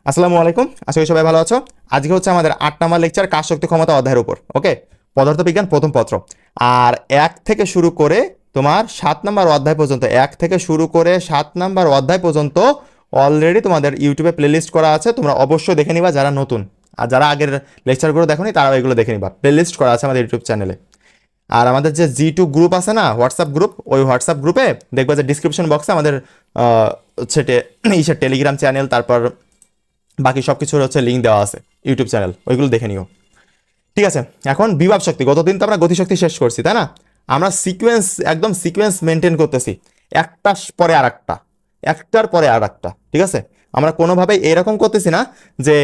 আসসালামু আলাইকুম, আশা করি সবাই ভালো আছো। আজকে হচ্ছে আমাদের 8 নম্বর লেকচার কাজ শক্তি ক্ষমতা অধ্যায়ের উপর। ওকে, পদার্থবিজ্ঞান প্রথম পত্র। আর 1 থেকে শুরু করে তোমার 7 নম্বর অধ্যায় পর্যন্ত, 1 থেকে শুরু করে 7 নম্বর অধ্যায় পর্যন্ত অলরেডি তোমাদের ইউটিউবে প্লেলিস্ট করা আছে। তোমরা অবশ্যই দেখে নিবা যারা নতুন, আর যারা আগের লেকচারগুলো দেখোনি তারা এগুলো দেখে নিবা। প্লেলিস্ট করা আছে আমাদের ইউটিউব চ্যানেলে। আর আমাদের যে G2 গ্রুপ আছে না, হোয়াটসঅ্যাপ গ্রুপ, ওই হোয়াটসঅ্যাপ গ্রুপে দেখবা যে ডিসক্রিপশন বক্সে আমাদের হচ্ছে টেলিগ্রাম চ্যানেল, তারপর বাকি সব কিছুর হচ্ছে লিঙ্ক দেওয়া আছে, ইউটিউব চ্যানেল, ওইগুলো দেখে নিও। ঠিক আছে, এখন বিভব শক্তি। গতদিন তো আমরা গতিশক্তি শেষ করছি, তাই না? আমরা সিকোয়েন্স, একদম সিকোয়েন্স মেনটেন করতেছি, একটা পরে আর একটা, একটার পরে আর একটা। ঠিক আছে, আমরা কোনোভাবেই এরকম করতেছি না যে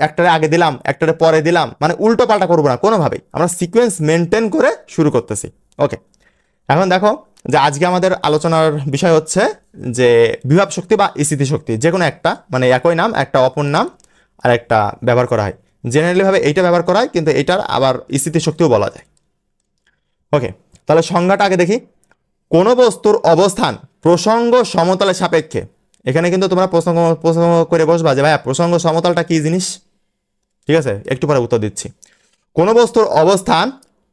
একটারে আগে দিলাম একটারে পরে দিলাম, মানে উল্টো পাল্টা করবো না কোনোভাবেই। আমরা সিকোয়েন্স মেনটেন করে শুরু করতেছি। ওকে, এখন দেখো যে আজকে আমাদের আলোচনার বিষয় হচ্ছে যে বিভব শক্তি বা স্থিতি শক্তি, যে কোনো একটা, মানে একই নাম, একটা অপর নাম আর একটা ব্যবহার করা হয়। জেনারেলি ভাবে এইটা ব্যবহার করা হয়, কিন্তু এটার আবার স্থিতি শক্তিও বলা যায়। ওকে, তাহলে সংজ্ঞাটা আগে দেখি। কোনো বস্তুর অবস্থান প্রসঙ্গ সমতলের সাপেক্ষে। এখানে কিন্তু তোমরা প্রশ্ন করে বসবা যে ভাইয়া প্রসঙ্গ সমতলটা কি জিনিস। ঠিক আছে, একটু পরে উত্তর দিচ্ছি। কোনো বস্তুর অবস্থান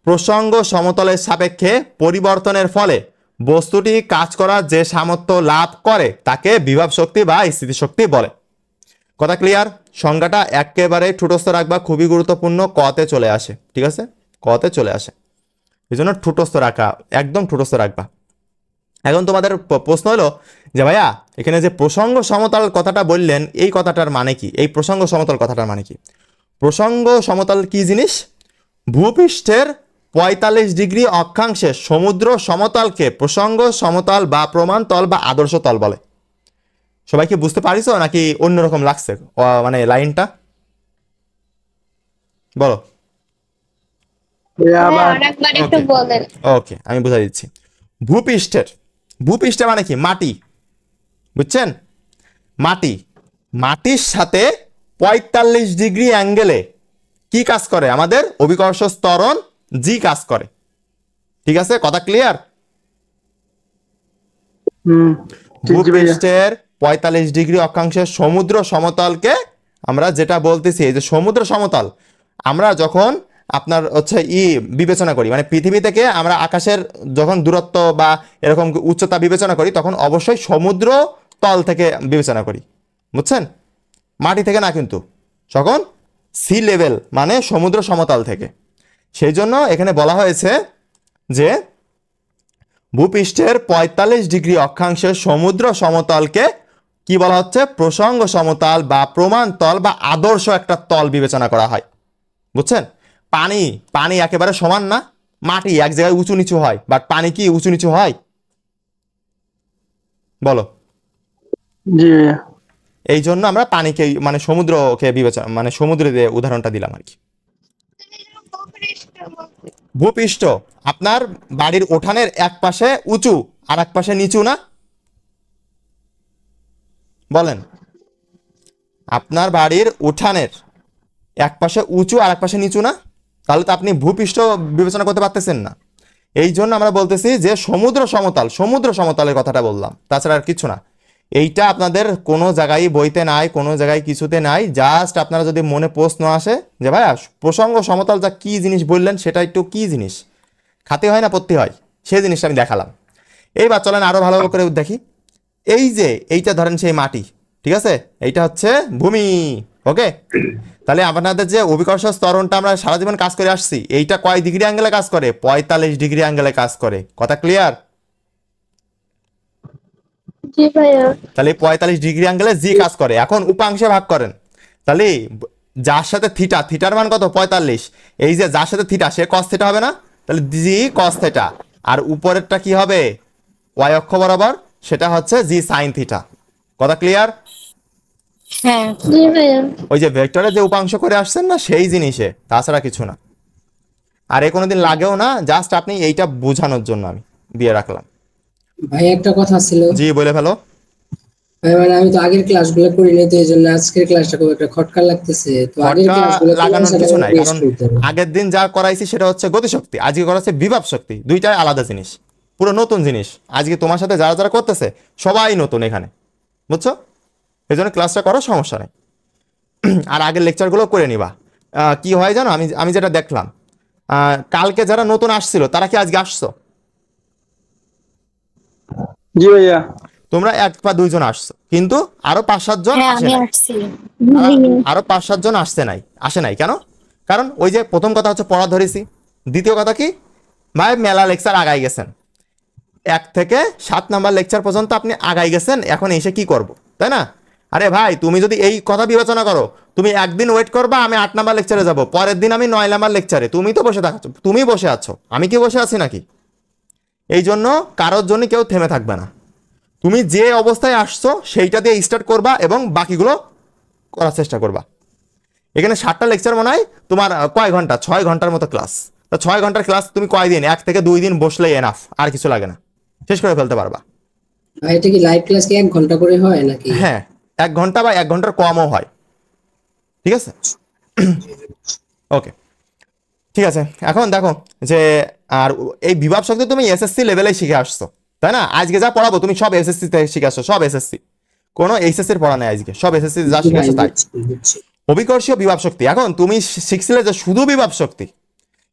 প্রসঙ্গ সমতলের সাপেক্ষে পরিবর্তনের ফলে বস্তুটি কাজ করার যে সামর্থ্য লাভ করে তাকে বিভব শক্তি বা স্থিতিশক্তি বলে। কথা ক্লিয়ার? সংজ্ঞাটা একেবারে ঠুটস্থ রাখবা, খুবই গুরুত্বপূর্ণ। কতে চলে আসে, ঠিক আছে, কতে চলে আসে, এই জন্য ঠুটস্থ রাখা, একদম ঠুটস্থ রাখবা। এখন তোমাদের প্রশ্ন হলো যে ভাইয়া এখানে যে প্রসঙ্গ সমতল কথাটা বললেন, এই কথাটার মানে কি? এই প্রসঙ্গ সমতল কথাটার মানে কি? প্রসঙ্গ সমতল কি জিনিস? ভূপৃষ্ঠের 45 ডিগ্রি অক্ষাংশে সমুদ্র সমতলকে প্রসঙ্গ সমতল বা প্রমাণতল বা আদর্শ তল বলে। সবাই কি বুঝতে পারিস নাকি অন্যরকম লাগছে মানে লাইনটা? বলো। ওকে, আমি বুঝাই দিচ্ছি। ভূপৃষ্ঠে মানে কি? মাটি, বুঝছেন? মাটির সাথে 45 ডিগ্রি অ্যাঙ্গেলে কি কাজ করে? আমাদের অভিকর্ষ ত্বরণ জি কাজ করে। ঠিক আছে, কথা ক্লিয়ার? ভূপৃষ্ঠের 45 ডিগ্রি অক্ষাংশের সমুদ্র সমতলকে আমরা যেটা বলতেছি, এই যে সমুদ্র সমতল, আমরা যখন আপনার হচ্ছে বিবেচনা করি, মানে পৃথিবী থেকে আমরা আকাশের যখন দূরত্ব বা এরকম উচ্চতা বিবেচনা করি, তখন অবশ্যই সমুদ্র তল থেকে বিবেচনা করি, বুঝছেন? মাটি থেকে না কিন্তু, তখন সি লেভেল মানে সমুদ্র সমতল থেকে। সেই জন্য এখানে বলা হয়েছে যে ভূপৃষ্ঠের 45 ডিগ্রি অক্ষাংশের সমুদ্র সমতলকে কি বলা হচ্ছে? প্রসঙ্গ সমতল বা প্রমাণতল বা আদর্শ একটা তল বিবেচনা করা হয়, বুঝছেন? পানি একেবারে সমান না, মাটি এক জায়গায় উঁচু নিচু হয়, বাট পানি কি উঁচু নিচু হয়? বলো। এই জন্য আমরা পানিকে মানে সমুদ্রকে বিবেচনা, মানে সমুদ্রে দিয়ে উদাহরণটা দিলাম আর কি। ভূপৃষ্ঠ আপনার বাড়ির উঠানের এক পাশে উঁচু আর এক পাশে নিচু না? বলেন, আপনার বাড়ির উঠানের এক পাশে উঁচু আর এক পাশে নিচু না? তাহলে তো আপনি ভূপৃষ্ঠ বিবেচনা করতে পারতেছেন না। এই জন্য আমরা বলতেছি যে সমুদ্র সমতলের কথাটা বললাম, তাছাড়া আর কিছু না। এইটা আপনাদের কোনো জায়গায় বইতে নাই, কোনো জায়গায় কিছুতে নাই। জাস্ট আপনারা যদি মনে প্রশ্ন আসে যে ভাইয়া প্রসঙ্গ সমতল যা কি জিনিস বললেন, সেটা একটু কি জিনিস, খাতে হয় না পড়তে হয়, সেই জিনিসটা আমি দেখালাম। এইবার চলেন আরো ভালো করে দেখি। এই যে এইটা ধরেন সেই মাটি, ঠিক আছে, এইটা হচ্ছে ভূমি। ওকে, তাহলে আপনাদের যে অভিকর্ষ ত্বরণটা আমরা সারা জীবন কাজ করে আসছি, এইটা কয় ডিগ্রি অ্যাঙ্গেলে কাজ করে? 45 ডিগ্রি অ্যাঙ্গেলে কাজ করে। কথা ক্লিয়ার? তাহলে 45 ডিগ্রি অ্যাঙ্গেলে জি কাজ করে। এখন উপাংশে ভাগ করেন, তাহলে যার সাথে থিটার মান কত? 45। এই যে যার সাথে থিটা, সে কস থিটা হবে না? তাহলে জি কস থিটা। আর উপরেরটা কি হবে? ওয়াই অক্ষ বরাবর, সেটা হচ্ছে জি সাইন থিটা। কথা ক্লিয়ার? হ্যাঁ, ওই যে ভেক্টরে যে উপাংশ করে আসছেন না, সেই জিনিসে, তাছাড়া কিছু না। আর এ কোনোদিন লাগেও না, জাস্ট আপনি এইটা বোঝানোর জন্য আমি দিয়ে রাখলাম। ভাই একটা কথা ছিল। জি বলে ফেলো। ভাই মানে আমি তো আগের ক্লাসগুলো করি নাই, তো এইজন্য আজকের ক্লাসটা খুব একটা খটকা লাগতেছে। তো আগের ক্লাসগুলো লাগানোর কিছু নাই, কারণ আগের দিন যা করাইছি সেটা হচ্ছে গতিশক্তি, আজকে করাচ্ছে বিভব শক্তি। দুইটাই আলাদা জিনিস, পুরো নতুন জিনিস। আজকে তোমার সাথে যারা যারা করতেছে সবাই নতুন এখানে, বুঝছো? এই জন্য ক্লাসটা করো, সমস্যা নেই। আর আগের লেকচারগুলো করে নিবা। কি হয় জানো, আমি আমি যেটা দেখলাম, কালকে যারা নতুন আসছিল তারা কি আজকে আসছো? জি ভাইয়া। তোমরা 1 বা 2 জন আসছো, কিন্তু আরো 5-7 জন হ্যাঁ আসে আমি নাই। আসছি। আরো 5-7 জন আসে নাই কেন? কারণ ওই যে প্রথম কথা হচ্ছে পড়া ধরেছি, দ্বিতীয় কথা কি ভাই মেলা লেকচার আগাই গেছেন, 1 থেকে 7 নাম্বার লেকচার পর্যন্ত আপনি আগাই গেছেন, এখন এসে কি করব, তাই না? আরে ভাই তুমি যদি এই কথা বিবেচনা করো, তুমি একদিন ওয়েট করবা আমি 8 নাম্বার লেকচারে যাব, পরের দিন আমি 9 নাম্বার লেকচারে, তুমি তো বসে থাকছো, তুমি বসে আছো, আমি কি বসে আছি নাকি? এই জন্য কারোর জন্য কেউ থেমে থাকবে না, তুমি যে অবস্থায় আসছো সেইটা দিয়ে স্টার্ট করবা এবং বাকিগুলো করার চেষ্টা করবা। এখানে 7টা লেকচার মনে হয় তোমার কয় ঘন্টা, 6 ঘন্টার মতো ক্লাস। তো 6 ঘন্টার ক্লাস তুমি কয়দিন, 1 থেকে 2 দিন বসলেই এনাফ, আর কিছু লাগে না, শেষ করে ফেলতে পারবা। আর এটা কি লাইভ ক্লাস কি 1 ঘন্টা করে হয় নাকি? হ্যাঁ 1 ঘন্টা বা 1 ঘন্টার কমও হয়, ঠিক আছে? ওকে ঠিক আছে। এখন দেখো যে আর এই বিভাব শক্তি তুমি এসএসসি লেভেলে শিখে আসছো, তাই না? আজকে যা পড়াবো তুমি সব এসএসসি থেকে শিখে আসছো, সব এসএসসি, কোনো এইচএসসির পড়া নেই আজকে, সব এসএসসি যা শিখে আসছো তাই। বুঝছি। অভিকর্ষীয় বিভাব শক্তি, এখন তুমি শিখছিলে যে শুধু বিভাব শক্তি,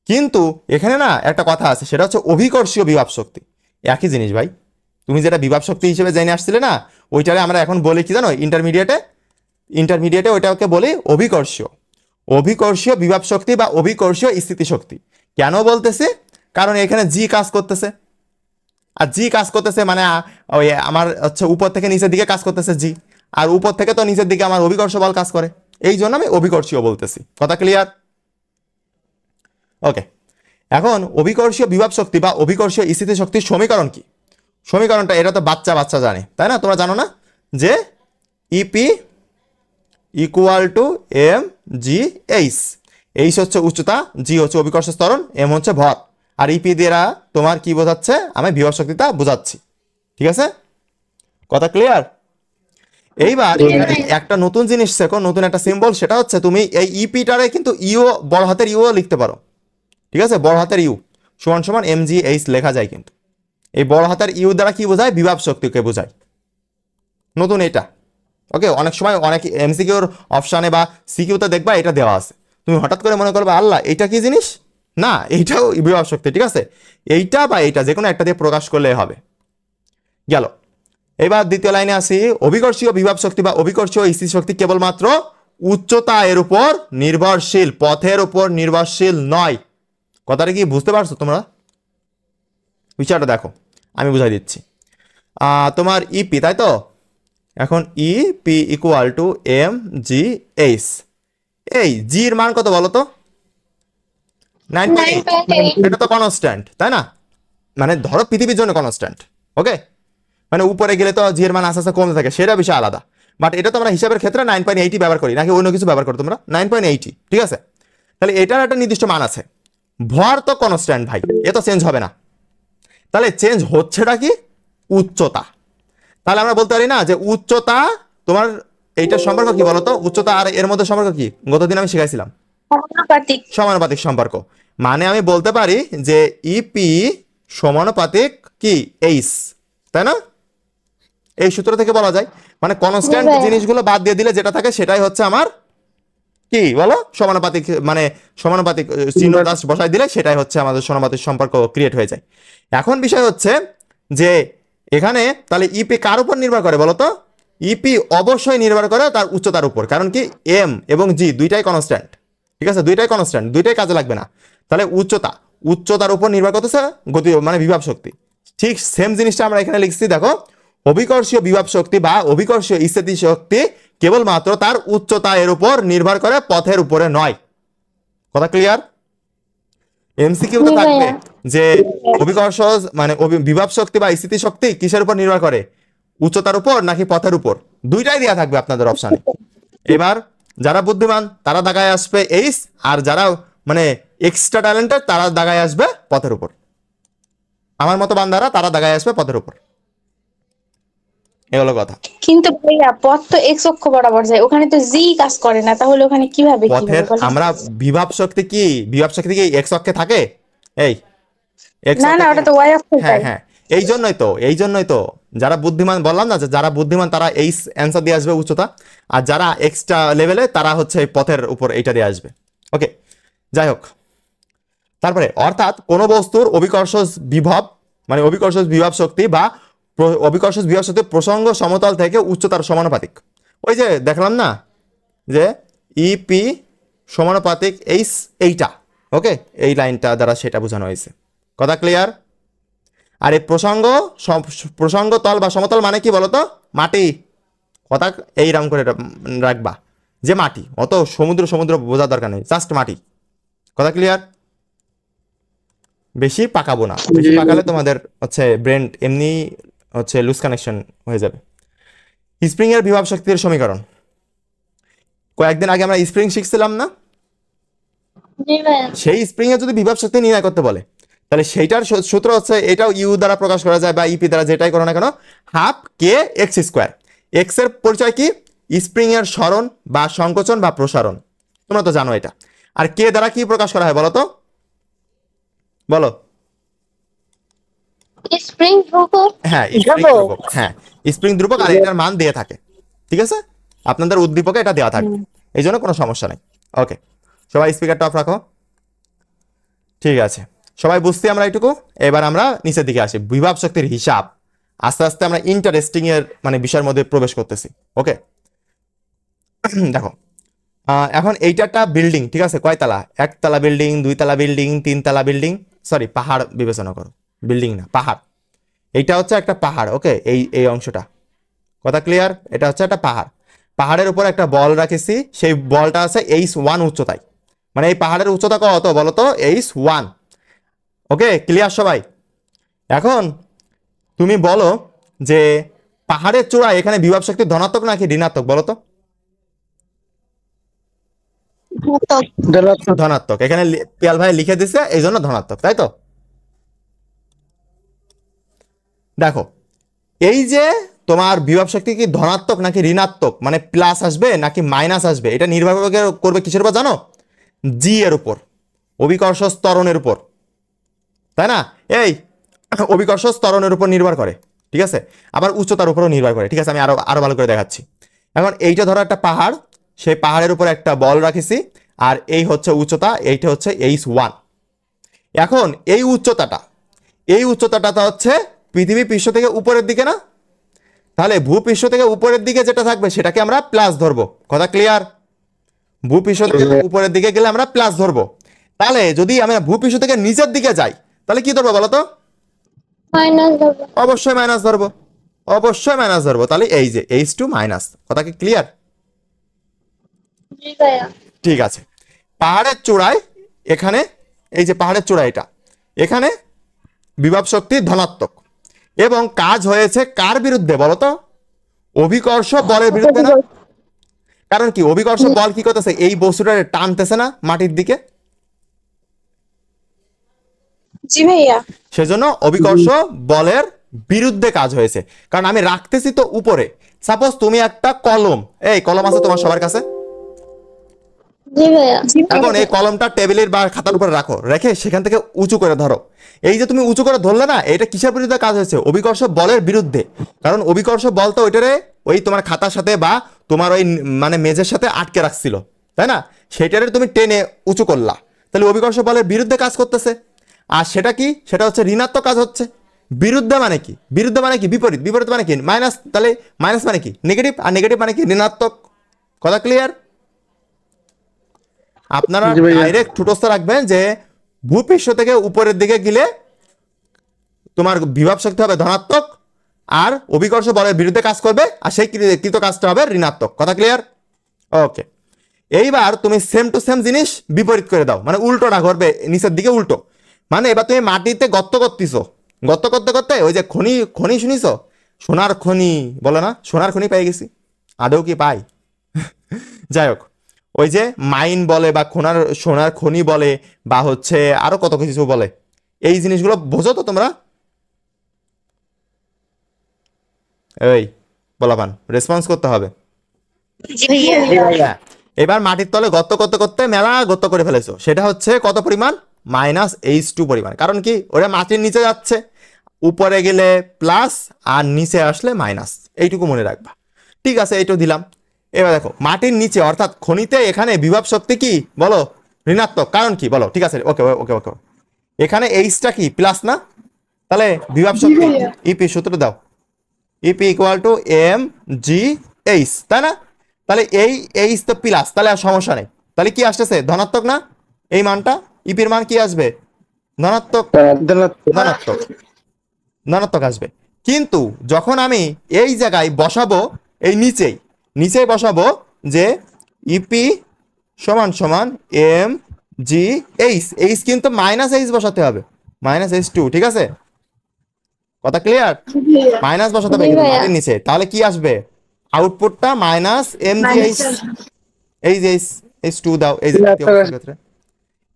কিন্তু এখানে না একটা কথা আছে, সেটা হচ্ছে অভিকর্ষীয় বিভাব শক্তি। একই জিনিস ভাই, তুমি যেটা বিভাব শক্তি হিসেবে জেনে আসছিলে না, ওইটারে আমরা এখন বলি কি জানো, ইন্টারমিডিয়েটে ওইটাকে বলি অভিকর্ষীয়। অভিকর্ষীয় বিভাব শক্তি বা অভিকর্ষীয় স্থিতিশক্তি। কেন বলতেছে? কারণ এখানে জি কাজ করতেছে, আর জি কাজ করতেছে মানে ওই আমার হচ্ছে উপর থেকে নিচের দিকে কাজ করতেছে জি, আর উপর থেকে তো নিচের দিকে আমার অভিকর্ষ বল কাজ করে, এই জন্য আমি অভিকর্ষীয় বলতেছি। কথা ক্লিয়ার? ওকে, এখন অভিকর্ষীয় বিভাব শক্তি বা অভিকর্ষীয় স্থিতিশক্তির সমীকরণ কি? সমীকরণটা এটা তো বাচ্চা বাচ্চা জানে, তাই না? তোমরা জানো না যে EP equal to M G H. H হচ্ছে উচ্চতা, জি হচ্ছে অভিকর্ষ ত্বরণ, এম হচ্ছে ভর, আর ইপি দ্বারা তোমার কি বোঝাচ্ছে, আমি বিভব শক্তিটা বোঝাচ্ছি, ঠিক আছে? কথা ক্লিয়ার? এইবার এখানে একটা নতুন জিনিস শেখো, নতুন একটা সিম্বল, সেটা হচ্ছে তুমি এই ইপিটারে কিন্তু ইউ, বড় হাতের ইউ লিখতে পারো, ঠিক আছে? বড় হাতের ইউ সমান সমান এম জি এইচ লেখা যায়, কিন্তু এই বড় হাতের ইউ দ্বারা কি বোঝায়, বিভব শক্তিকে বোঝায়, নতুন এটা। ওকে, অনেক সময় অনেক এমসিকিউর অপশানে বা সিকিউতে দেখবা এটা দেওয়া আছে, তুমি হঠাৎ করে মনে করবে আল্লাহ এটা কি জিনিস, না এইটাও বিভব শক্তি, ঠিক আছে? এইটা বা এইটা যে কোনো একটা দিয়ে প্রকাশ করলে হবে। গেল। এবার দ্বিতীয় লাইনে আসি, অভিকর্ষীয় বিভব শক্তি বা অভিকর্ষীয় স্থিতি শক্তি কেবলমাত্র উচ্চতা এর উপর নির্ভরশীল, পথের উপর নির্ভরশীল নয়। কথাটা কি বুঝতে পারছো তোমরা? বিষয়টা দেখো, আমি বুঝাই দিচ্ছি। তোমার ইপি, তাই তো? এখন E P equal to M G H, এই জি এর মান কত বলো তো? 9.8। এটা তো কনস্ট্যান্ট, তাই না? মানে ধরো পৃথিবীর জন্য কনস্ট্যান্ট, ওকে? মানে উপরে গেলে তো জি এর মান আস্তে আস্তে কমতে থাকে, সেটা বিষয় আলাদা, বাট এটা তো আমরা হিসাবের ক্ষেত্রে 9.80 ব্যবহার করি, নাকি অন্য কিছু ব্যবহার করো তোমরা? 9.80, ঠিক আছে? তাহলে এটার একটা নির্দিষ্ট মান আছে। ভর তো কনস্ট্যান্ট ভাই, এ তো চেঞ্জ হবে না, তাহলে চেঞ্জ হচ্ছেটা কি? উচ্চতা। তাহলে আমরা বলতে পারি না যে উচ্চতা তোমার এইটার সম্পর্ক কি বলতো? উচ্চতা আর এর মধ্যে সম্পর্ক কি? গতদিন আমি শিখাইছিলাম সমানুপাতিক। সমানুপাতিক সম্পর্ক। মানে আমি বলতে পারি যে ইপি সমানুপাতিক কি এইচ, তাই না? এই সূত্র থেকে বলা যায়, মানে কনস্ট্যান্ট জিনিসগুলো বাদ দিয়ে দিলে যেটা থাকে সেটাই হচ্ছে আমার কি বলো, সমানুপাতিক। মানে সমানুপাতিক চিহ্ন জাস্ট বসাই দিলে সেটাই হচ্ছে আমাদের সমানুপাতিক সম্পর্ক ক্রিয়েট হয়ে যায়। এখন বিষয় হচ্ছে যে এখানে তাহলে ইপি কার উপর নির্ভর করে বলো তো? ইপি অবশ্যই নির্ভর করে তার উচ্চতার উপর, কারণ কি এম এবং জি দুইটাই কনস্ট্যান্ট, ঠিক আছে? দুইটাই কনস্ট্যান্ট, দুইটাই কাজে লাগবে না। তাহলে উচ্চতার উপর নির্ভর করতেছে গতি, মানে বিভব শক্তি। ঠিক সেম জিনিসটা আমরা এখানে লিখছি, দেখো অভিকর্ষীয় বিভব শক্তি বা অভিকর্ষীয় স্থিতি শক্তি কেবলমাত্র তার উচ্চতা এর উপর নির্ভর করে, পথের উপরে নয়। কথা ক্লিয়ার? এমসিকিউ তো থাকবে যে অভিকর্ষ মানে বিভব শক্তি বা স্থিতি শক্তি কিসের উপর নির্ভর করে, উচ্চতার উপর নাকি পথের উপর? দুইটাই দেওয়া থাকবে আপনাদের অপশানে। এবার যারা বুদ্ধিমান তারা দাগায় আসবে এইচ, আর যারা মানে এক্সট্রা ট্যালেন্টেড তারা দাগায় আসবে পথের উপর। আমার মতো বান্দারা তারা দাগায় আসবে পথের উপর। এ হলো কথা। কিন্তু ভাইয়া পথ তো এক্স অক্ষ বরাবর যায়, ওখানে তো জি কাজ করে না, তাহলে ওখানে কিভাবে কি পথের হবে বলো? আমরা বিভব শক্তি কি এক্স অক্ষে থাকে? এই এক্স না না, অক্ষে ওটা তো ওয়াই অক্ষে হ্যাঁ যায়। হ্যাঁ, এই জন্যই তো যারা বুদ্ধিমান, বললাম না যে যারা বুদ্ধিমান তারা এই অ্যান্সার দিয়ে আসবে উচ্চতা, আর যারা এক্সট্রা লেভেলে তারা হচ্ছে পথের উপর এইটা দিয়ে আসবে। ওকে, যাই হোক, তারপরে অর্থাৎ কোনো বস্তুর অভিকর্ষজ বিভব মানে অভিকর্ষজ বিভব শক্তি বা অভিকর্ষজ বিভব শক্তি প্রসঙ্গ সমতল থেকে উচ্চতার সমানুপাতিক। ওই যে দেখলাম না যে ইপি সমানুপাতিক এইটা, ওকে, এই লাইনটা দ্বারা সেটা বোঝানো হয়েছে। কথা ক্লিয়ার? আর এই প্রসঙ্গ তল বা সমতল মানে কি বলতো? মাটি। কথা এইরকম করে রাখবা যে মাটি, অত সমুদ্র বোঝার দরকার নেই, জাস্ট মাটি। কথা ক্লিয়ার? বেশি পাকাবো না, বেশি পাকালে তোমাদের হচ্ছে ব্রেন এমনি হচ্ছে লুজ কানেকশন হয়ে যাবে। স্প্রিং এর বিভব শক্তির সমীকরণ, কয়েকদিন আগে আমরা স্প্রিং শিখছিলাম না? সেই স্প্রিং এর যদি বিভব শক্তি নির্ণয় করতে বলে তাহলে সেইটার সূত্র হচ্ছে, এটাও ইউ দ্বারা প্রকাশ করা যায় বা ইপি দ্বারা, যেটাই করো না কেন, হাফ কে এক্স স্কোয়ার। এক্স এর পরিচয় কি? স্প্রিং এর সরণ বা সংকোচন বা প্রসারণ, তোমরা তো জানো এটা। আর কে দ্বারা কি প্রকাশ করা হয় বলো তো? বলো। স্প্রিং ধ্রুবক। হ্যাঁ, স্প্রিং ধ্রুবক। হ্যাঁ, স্প্রিং ধ্রুবক, আর এটার মান দিয়ে থাকে। ঠিক আছে, আপনাদের উদ্দীপকে এটা দেওয়া থাকবে, এই জন্য কোনো সমস্যা নেই। ওকে, সবাই স্পিকারটা অফ রাখো। ঠিক আছে, সবাই বুঝতে আমরা এইটুকু। এবার আমরা নিচের দিকে আসি, বিভব শক্তির হিসাব। আস্তে আস্তে আমরা ইন্টারেস্টিং এর মানে বিষয়ের মধ্যে প্রবেশ করতেছি। ওকে, দেখো এখন এইটা একটা বিল্ডিং, ঠিক আছে, কয়তলা? একতলা বিল্ডিং, দুইতলা বিল্ডিং, তিনতলা বিল্ডিং, সরি পাহাড় বিবেচনা করো, বিল্ডিং না, পাহাড়। এইটা হচ্ছে একটা পাহাড়। ওকে, এই অংশটা, কথা ক্লিয়ার? এটা হচ্ছে একটা পাহাড়। পাহাড়ের উপর একটা বল রাখেছি, সেই বলটা আছে h1 উচ্চতায়। মানে এই পাহাড়ের উচ্চতা কত বলো তো? h1। ওকে, ক্লিয়ার সবাই? এখন তুমি বলো যে পাহাড়ের চূড়ায় এখানে বিভব শক্তি ধনাত্মক নাকি ঋণাত্মক বলো তো? ধনাত্মক। এখানে পিয়াল ভাই লিখে দিছে, এই জন্য ধনাত্মক, তাই তো? দেখো, এই যে তোমার বিভব শক্তি কি ধনাত্মক নাকি ঋণাত্মক, মানে প্লাস আসবে নাকি মাইনাস আসবে, এটা নির্ভর করবে কিসের উপর জানো? জি এর উপর, অভিকর্ষ ত্বরণের উপর, তাই না? এই অভিকর্ষ ত্বরণের উপর নির্ভর করে, ঠিক আছে, আবার উচ্চতার উপরও নির্ভর করে। ঠিক আছে, আমি আরো ভালো করে দেখাচ্ছি। এখন এইটা ধরো একটা পাহাড়, সেই পাহাড়ের উপর একটা বল রাখেছি, আর এই হচ্ছে উচ্চতা, এইটা হচ্ছে h1। এখন এই উচ্চতাটা হচ্ছে পৃথিবী পৃষ্ঠ থেকে উপরের দিকে না? তাহলে ভূপৃষ্ঠ থেকে উপরের দিকে যেটা থাকবে সেটাকে আমরা প্লাস ধরবো। কথা ক্লিয়ার? ভূপৃষ্ঠ থেকে উপরের দিকে গেলে আমরা প্লাস ধরবো। তাহলে যদি আমরা ভূপৃষ্ঠ থেকে নিচের দিকে যাই তাহলে কি ধরবো বলো তো? অবশ্যই মাইনাস ধরবো, অবশ্যই মাইনাস ধরবো। তাহলে এই যে h2 মাইনাস, কথা কি ক্লিয়ার? ঠিক আছে, পাহাড়ের চূড়ায় এখানে, এই যে পাহাড়ের চূড়া, এটা এখানে বিভব শক্তি ধনাত্মক, এবং কাজ হয়েছে কার বিরুদ্ধে বলো তো? অভিকর্ষ বলের বিরুদ্ধে না? কারণ কি অভিকর্ষ বল কি করতেছে? এই বস্তুটাকে টানতেছে না মাটির দিকে? জি ভাইয়া। সেজন্য অভিকর্ষ বলের বিরুদ্ধে কাজ হয়েছে, কারণ আমি রাখতেছি তো উপরে। সাপোজ তুমি একটা কলম, এই কলম আছে তোমার সবার কাছে? জি ভাইয়া। এখন এই কলমটা টেবিলের বা খাতার উপরে রাখো, রেখে সেখান থেকে উঁচু করে ধরো। এই যে তুমি উঁচু করে ধরলে না, এটা কিসের বিরুদ্ধে কাজ হয়েছে? অভিকর্ষ বলের বিরুদ্ধে। কারণ অভিকর্ষ বল তো ওইটারে ওই তোমার খাতার সাথে বা তোমার ওই মানে মেঝের সাথে আটকে রাখছিল, তাই না? সেটারে তুমি টেনে উঁচু করলা, তাহলে অভিকর্ষ বলের বিরুদ্ধে কাজ করতেছে। আর সেটা কি? সেটা হচ্ছে ঋণাত্মক কাজ হচ্ছে। বিরুদ্ধে মানে কি? বিরুদ্ধে মানে কি? বিপরীত। বিপরীত মানে কি? মাইনাস। তাহলে মাইনাস মানে কি? নেগেটিভ। আর নেগেটিভ মানে কি? ঋণাত্মক। কথা ক্লিয়ার? আপনারা ডাইরেক্ট ঠুটস্থ রাখবেন যে ভূপৃষ্ঠ থেকে উপরের দিকে গেলে তোমার বিভব শক্তি হবে ধনাত্মক, আর অভিকর্ষ বলের বিরুদ্ধে কাজ করবে, আর সেই কৃত কাজটা হবে ঋণাত্মক। কথা ক্লিয়ার? ওকে, এইবার তুমি সেম টু সেম জিনিস বিপরীত করে দাও, মানে উল্টোটা করবে, নিচের দিকে উল্টো। মানে এবার তুমি মাটিতে গর্ত করতেছো, গর্ত করতে করতে ওই যে খনি শুনিছ, সোনার খনি বলে না, সোনার খনি পেয়ে গেছি। আদৌ কি পাই? যাই হোক, ওই যে মাইন বলে বা সোনার খনি বলে, বা হচ্ছে আরো কত কিছু বলে, এই জিনিসগুলো বোঝো তো তোমরা? এই বলাবান রেসপন্স করতে হবে। এবার মাটির তলে গর্ত করতে করতে মেলা গর্ত করে ফেলেছো, সেটা হচ্ছে কত পরিমাণ? -h2 পরিমাণ। কারণ কি? ওরা মাটির নিচে যাচ্ছে, উপরে গেলে প্লাস আর নিচে আসলে মাইনাস, এইটুকু মনে রাখবা। ঠিক আছে, এইটু দিলাম। এবার দেখো মাটির নিচে অর্থাৎ খনিতে এখানে বিভব শক্তি কি বলো, ঋণাত্মক। কারণ কি বলো? ঠিক আছে, ওকে ওকে ওকে, এখানে এইচটা কি প্লাস না, তাহলে বিভব শক্তি ইপি সূত্র দাও, EP equal to M G H, তাই না? তাহলে এই এইচ তো প্লাস, তাহলে আর সমস্যা নেই। তাহলে কি আসতেছে ধনাত্মক না, এই মানটা ইপির মান কি আসবে ধনাত্মক, ধনাত্মক ধনাত্মক আসবে। কিন্তু যখন আমি এই জায়গায় বসাবো, এই নিচেই নিচেই বসাবো যে ইপি সমান সমান এম জি এইচ, এইচ কিন্তু মাইনাস এইচ বসাতে হবে, মাইনাস এইচ টু, ঠিক আছে? কথা ক্লিয়ার? মাইনাস বসাতে হবে জি কিন্তু ভাইয়া। মাটির নিচে, তাহলে কি আসবে আউটপুটটা মাইনাস এম জি এইচ, এই যে এইচ টু দাও, এই যে তৃতীয় অবস্থার ক্ষেত্রে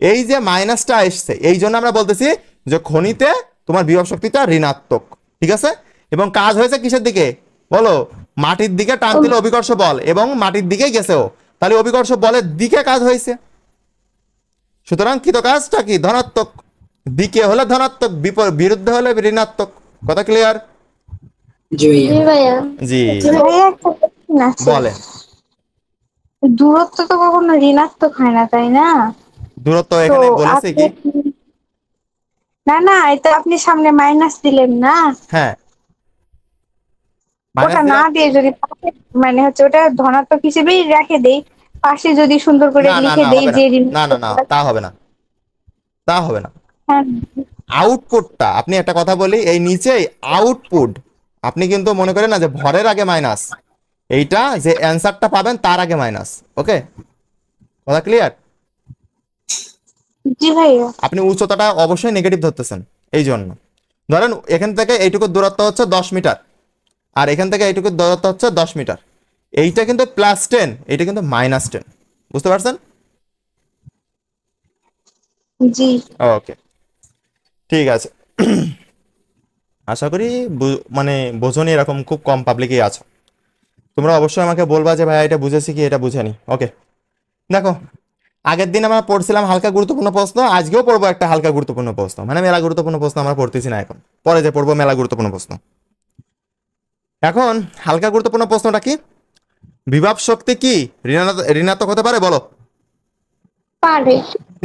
এই যে মাইনাসটা এসছে, এই জন্য আমরা বলতেছি যে খনিতে তোমার বিভব শক্তিটা ঋণাত্মক, ঠিক আছে? এবং কাজ হয়েছে কিসের দিকে বলো, মাটির দিকে টান দিলে অভিকর্ষ বল, এবং মাটির দিকেই গেছেও, তাহলে অভিকর্ষ বলের দিকে কাজ হয়েছে। সুতরাং কৃত কাজটা কি ধনাত্মক, দিকে হলে ধনাত্মক, বিরুদ্ধে হলে ঋণাত্মক। কথা ক্লিয়ার? জি ভাইয়া। জি ভাইয়া। জি ভাইয়া একটা question আছে। বলে, দূরত্ব তো কখনো ঋণাত্মক হয় না, তাই না? দূরত্ব তো এখানে বলেছে আপনি, কি? না না, এটা আপনি সামনে মাইনাস দিলেন না, হ্যাঁ, মাইনাস ওটা না দিলাম। দিয়ে যদি মানে হচ্ছে ওটা ধনাত্মক হিসেবেই রেখে দেই, পাশে যদি সুন্দর করে না না লিখে না দেই হবে না, যে না না না, তা হবে না, তা হবে না। হ্যাঁ, আউটপুটটা আপনি একটা কথা বলি, এই নিচেই আউটপুট, আপনি কিন্তু মনে করেন না যে ভরের আগে মাইনাস, এইটা যে অ্যান্সারটা পাবেন তার আগে মাইনাস। ওকে, কথা ক্লিয়ার? জি ভাইয়া। আপনি উচ্চতাটা অবশ্যই নেগেটিভ ধরতেছেন, এই জন্য ধরেন এখান থেকে এইটুকু দূরত্ব হচ্ছে 10 মিটার, আর এখান থেকে এইটুকু দূরত্ব হচ্ছে 10 মিটার, এইটা কিন্তু +10, এইটা কিন্তু -10, বুঝতে পারছেন? জি ওকে, ঠিক আছে। আশা করি মানে বোঝনি, এরকম খুব কম পাবলিকই আছো। তোমরা অবশ্যই আমাকে বলবা যে ভাই এটা বুঝেছি কি এটা বুঝেনি। ওকে, দেখো আগের দিন আমরা পড়ছিলাম হালকা গুরুত্বপূর্ণ প্রশ্ন, আজকেও পড়বো একটা হালকা গুরুত্বপূর্ণ প্রশ্ন, মানে মেলা গুরুত্বপূর্ণ প্রশ্ন আমরা পড়তেছি না এখন, পরে যে পড়বো মেলা গুরুত্বপূর্ণ প্রশ্ন। এখন হালকা গুরুত্বপূর্ণ প্রশ্নটা কি, বিভব শক্তি কি ঋণাত্মক হতে পারে বলো? পারে।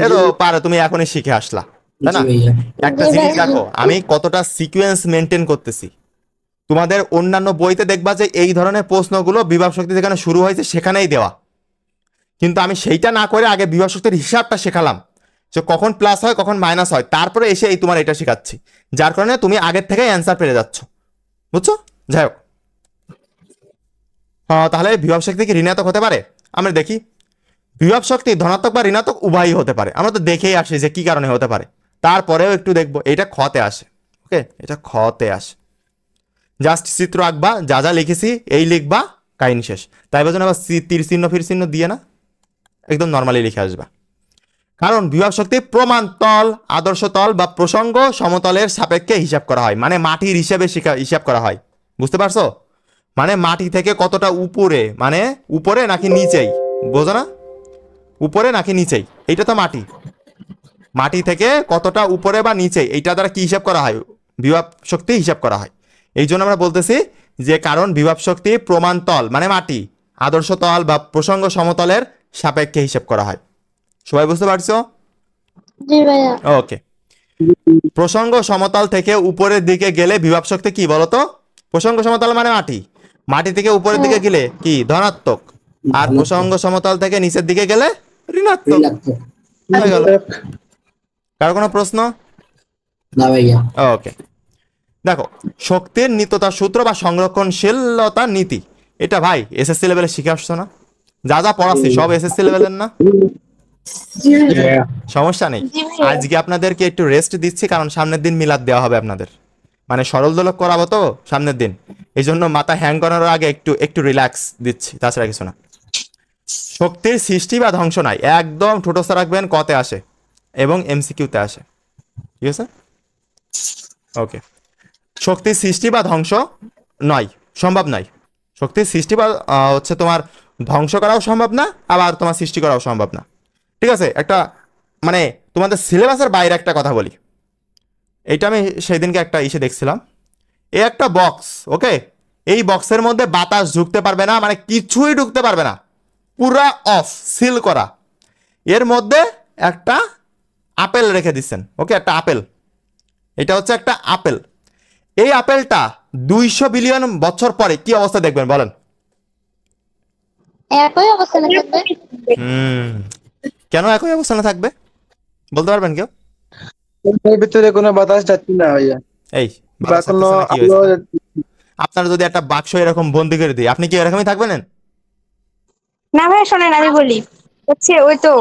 এতো পারে, তুমি এখনই শিখে আসলা, তাই জি না? ভাইয়া। একটা জি জিনিস ভাইয়া। দেখো আমি কতটা সিকোয়েন্স মেনটেন করতেছি। তোমাদের অন্যান্য বইতে দেখবা যে এই ধরনের প্রশ্নগুলো বিভব শক্তি যেখানে শুরু হয়েছে সেখানেই দেওয়া, কিন্তু আমি সেইটা না করে আগে বিভব শক্তির হিসাবটা শেখালাম, যে কখন প্লাস হয় কখন মাইনাস হয়, তারপরে এসে এই তোমার এটা শেখাচ্ছি, যার কারণে তুমি আগের থেকে অ্যান্সার পেয়ে যাচ্ছ, বুঝছো? যাই হোক, তাহলে বিভব শক্তি কি ঋণাত্মক হতে পারে? আমরা দেখি, বিভব শক্তি ধনাত্মক বা ঋণাত্মক উভয়ই হতে পারে, আমরা তো দেখেই আসি যে কি কারণে হতে পারে, তারপরেও একটু দেখবো। এটা খতে আসে, ওকে, এটা খতে আসে, জাস্ট চিত্র আঁকবা, যা যা লিখেছি এই লিখবা, কাহিনী শেষ। তাই বলছেন আবার তীর চিহ্ন ফির চিহ্ন দিয়ে না, একদম নর্মালি লিখে আসবা। কারণ বিভব শক্তি প্রমাণ তল, আদর্শ তল বা প্রসঙ্গ সমতলের সাপেক্ষে হিসাব করা হয়, মানে মাটির হিসাবে হিসাব করা হয়, বুঝতে পারছো? মানে মাটি থেকে কতটা উপরে, মানে উপরে নাকি নিচেই, বোঝো না? উপরে নাকি নিচেই, এইটা তো মাটি, মাটি থেকে কতটা উপরে বা নিচে, এইটা দ্বারা কি হিসাব করা হয়, বিভব শক্তি হিসাব করা হয়। এই জন্য আমরা বলতেছি যে কারণ বিভব শক্তি প্রমাণ তল মানে মাটি, আদর্শ তল বা প্রসঙ্গ সমতলের সাপেক্ষে হিসাব করা হয়। সবাই বুঝতে পারছো? জি ভাইয়া। ওকে, প্রসঙ্গ সমতল থেকে উপরের দিকে গেলে বিভব শক্তি কি বলতো? প্রসঙ্গ সমতল মানে মাটি, মাটি থেকে উপরের দিকে গেলে কি ধনাত্মক, আর প্রসঙ্গ সমতল থেকে নিচের দিকে গেলে ঋণাত্মক। ঋণাত্মক। হয়ে গেল। কারো কোনো প্রশ্ন? না ভাইয়া। ওকে, দেখো শক্তির নিত্যতা সূত্র বা সংরক্ষণশীলতা নীতি, এটা ভাই এসএসসি লেভেলে শিখে আসছো না? যা যা পড়াচ্ছি সব এসএসসি লেভেলের না, সমস্যা নেই। জি ভাইয়া। আজকে আপনাদেরকে একটু রেস্ট দিচ্ছি, কারণ সামনের দিন মিলাদ দেওয়া হবে আপনাদের, মানে সরল দোলক করাবো তো সামনের দিন, এই জন্য মাথা হ্যাং করানোর আগে একটু একটু রিল্যাক্স দিচ্ছি, তাছাড়া কিছু না। শক্তির সৃষ্টি বা ধ্বংস নাই, একদম ঠোঁটস্থ রাখবেন, কতে আসে এবং এমসিকিউতে আসে, ঠিক আছে? ওকে, শক্তির সৃষ্টি বা ধ্বংস নয়, সম্ভব নয়। শক্তির সৃষ্টি বা হচ্ছে তোমার ধ্বংস করাও সম্ভব না, আবার তোমার সৃষ্টি করাও সম্ভব না, ঠিক আছে? একটা মানে তোমাদের সিলেবাসের বাইরে একটা কথা বলি, এইটা আমি সেদিনকে একটা ইসে দেখছিলাম, এই একটা বক্স, ওকে, এই বক্সের মধ্যে বাতাস ঢুকতে পারবে না, মানে কিছুই ঢুকতে পারবে না, পুরা অফ, সিল করা। এর মধ্যে একটা আপেল রেখে দিচ্ছেন, ওকে, একটা আপেল, এটা হচ্ছে একটা আপেল। এই আপেলটা 200 বিলিয়ন বছর পরে কি অবস্থা দেখবেন বলেন? একই অবস্থানে থাকবে। কেন একই অবস্থানে থাকবে বলতে পারবেন কেউ? এর ভিতরে কোনো বাতাস যাচ্ছে না ভাইয়া, এই বা বাতাস কোনো আসতেছে না, কি আলো। হয়েছে? আপনার যদি একটা বাক্স এরকম বন্দি করে দিই, আপনি কি এরকমই থাকবেন? না ভাই শোনেন, আমি বলি হচ্ছে ওই তো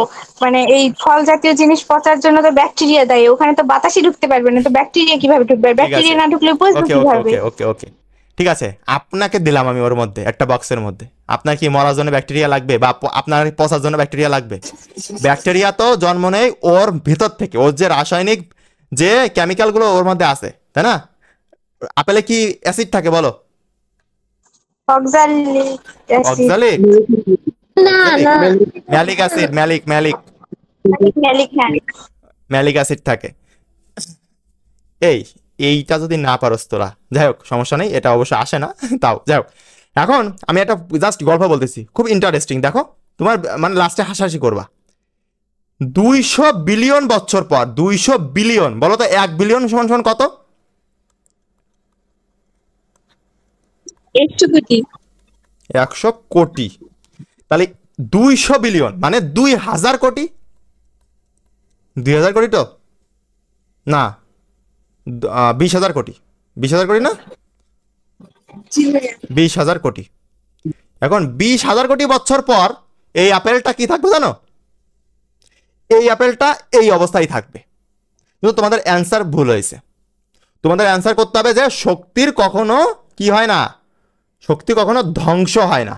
মানে এই ফল জাতীয় জিনিস পচার জন্য তো ব্যাকটেরিয়া দেয়, ওখানে তো বাতাসই ঢুকতে পারবে না, তো ব্যাকটেরিয়া কিভাবে ঢুকবে? ঠিক আছে, ব্যাকটেরিয়া না ঢুকলে পচবে ওকে ওকে কিভাবে? ওকে ওকে ওকে, ঠিক আছে, আপনাকে দিলাম আমি ওর মধ্যে একটা বক্সের মধ্যে। আপনার কি মরার জন্য ব্যাকটেরিয়া লাগবে, বা আপনার পচার জন্য ব্যাকটেরিয়া লাগবে? ব্যাকটেরিয়া তো জন্ম নেয় ওর ভিতর থেকে, ওর যে রাসায়নিক যে কেমিক্যালগুলো ওর মধ্যে আছে, তাই না? আপেলে কি অ্যাসিড থাকে বলো? অক্সালিক অ্যাসিড, অক্সালিক, না না, malic acid, malic malic malic না। ম্যালিক অ্যাসিড থাকে। এইটা যদি না পারস তোরা, যাই হোক সমস্যা নেই, এটা অবশ্য আসে না, তাও যাই হোক। এখন আমি একটা জাস্ট গল্প বলতেছি, খুব ইন্টারেস্টিং, দেখো তোমার মানে লাস্টে হাসাহাসি করবা। 200 বিলিয়ন বছর পর, 200 বিলিয়ন, বলো তো 1 বিলিয়ন সমান সমান কত? 100 কোটি। 100 কোটি। তাহলে 200 বিলিয়ন মানে 2000 কোটি। 2000 কোটি তো না, 20,000 কোটি। 20,000 কোটি না, 20,000 কোটি। এখন 20,000 কোটি বছর পর এই আপেলটা কি থাকবে জানো? এই আপেলটা এই অবস্থায় থাকবে। কিন্তু তোমাদের অ্যান্সার ভুল হয়েছে। তোমাদের অ্যান্সার করতে হবে যে শক্তির কখনো কি হয় না, শক্তি কখনো ধ্বংস হয় না।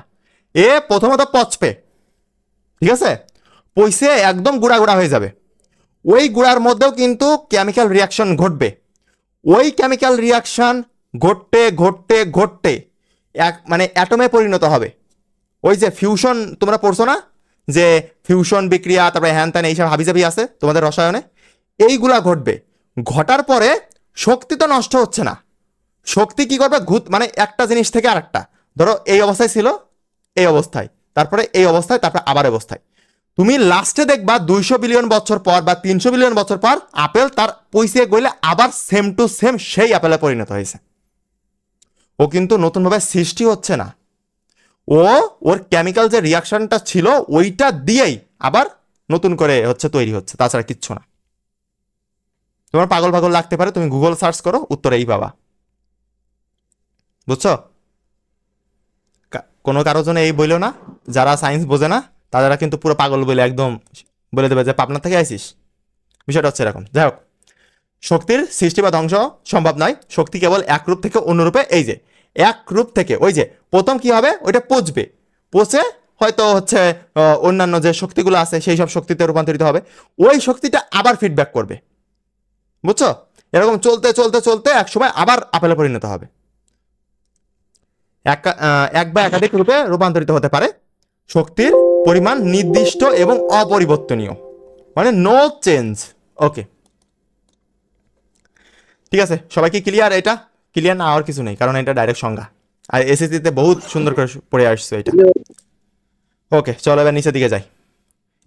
এ প্রথমত পচবে, ঠিক আছে, পয়সে একদম গুঁড়া গুঁড়া হয়ে যাবে। ওই গুঁড়ার মধ্যেও কিন্তু কেমিক্যাল রিয়াকশন ঘটবে। ওই কেমিক্যাল রিয়াকশন ঘটতে ঘটতে ঘটতে মানে অ্যাটমে পরিণত হবে। ওই যে ফিউশন তোমরা পড়ছো না, যে ফিউশন বিক্রিয়া, তারপরে হ্যান ত্যান এইসব হাবিজাবি আছে তোমাদের রসায়নে, এইগুলা ঘটবে। ঘটার পরে শক্তি তো নষ্ট হচ্ছে না, শক্তি কি করবে, মানে একটা জিনিস থেকে আরেকটা, ধরো এই অবস্থায় ছিল, এই অবস্থায়, তারপরে এই অবস্থায়, তারপরে আবার অবস্থায়। তুমি লাস্টে দেখবা 200 বিলিয়ন বছর পর বা 300 বিলিয়ন বছর পর আপেল তার পয়সে গইলে আবার সেম টু সেম সেই আপেলে পরিণত হয়েছে। ও কিন্তু নতুনভাবে সৃষ্টি হচ্ছে না, ওর কেমিক্যাল যে রিয়াকশনটা ছিল ওইটা দিয়েই আবার নতুন করে হচ্ছে তৈরি হচ্ছে, তাছাড়া কিচ্ছু না। তোমার পাগল পাগল লাগতে পারে, তুমি গুগল সার্চ করো, উত্তর এই পাবা। বুঝছো? কোনো কারোর জন্য এই বইলো না, যারা সায়েন্স বোঝে না তারা কিন্তু পুরো পাগল বলে একদম বলে দেবে যে পাবনা থেকে আইসিস। বিষয়টা হচ্ছে এরকম। যাই হোক, শক্তির সৃষ্টি বা ধ্বংস সম্ভব নয়, শক্তি কেবল এক রূপ থেকে অন্য রূপে, এই যে এক রূপ থেকে, ওই যে প্রথম কি হবে, ওইটা পচবে, পচে হয়তো হচ্ছে অন্যান্য যে শক্তিগুলো আছে সেই সব শক্তিতে রূপান্তরিত হবে, ওই শক্তিটা আবার ফিডব্যাক করবে। বুঝছো? এরকম চলতে চলতে চলতে একসময় আবার আপেলে পরিণত হবে। এক বা একাধিক রূপে রূপান্তরিত হতে পারে। শক্তির পরিমাণ নির্দিষ্ট এবং অপরিবর্তনীয়, মানে নো চেঞ্জ। ওকে, ঠিক আছে, সবাই কি ক্লিয়ার? এটা ক্লিয়ার না আর কিছু নেই, কারণ এটা ডাইরেক্ট সংজ্ঞা, আর এসএসসিতে বহুত সুন্দর করে পড়ে আসছো এটা। ওকে, চলো এবার নিচের দিকে যাই।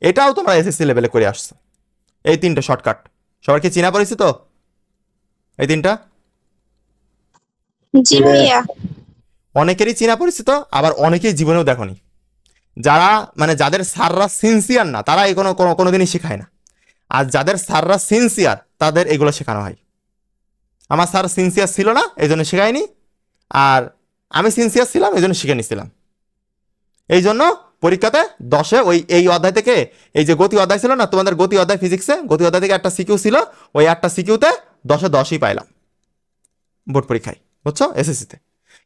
এটাও তোমরা এসএসসি লেভেলে করে আসছো। এই তিনটা শর্টকাট সবার কি চেনা পরিচিত? এই তিনটা জি ভাইয়া। অনেকেরই চেনা পরিচিত, আবার অনেকেই জীবনেও দেখনি। যারা মানে যাদের স্যাররা সিনসিয়ার না, তারা এই কোনোদিনই শেখায় না। আর যাদের স্যাররা সিনসিয়ার তাদের এগুলো শেখানো হয়। আমার স্যার সিনসিয়ার ছিল না, এই জন্য শেখায়নি, আর আমি সিনসিয়ার ছিলাম এই জন্য শিখে নিছিলাম। এই জন্য পরীক্ষাতে 10-এ এই অধ্যায় থেকে, এই যে গতি অধ্যায় ছিল না তোমাদের, গতি অধ্যায় ফিজিক্সে, গতি অধ্যায় থেকে একটা সিকিউ ছিল, ওই একটা সিকিউতে 10-এ 10ই পাইলাম বোর্ড পরীক্ষায়। বুঝছো? এসএসসিতে।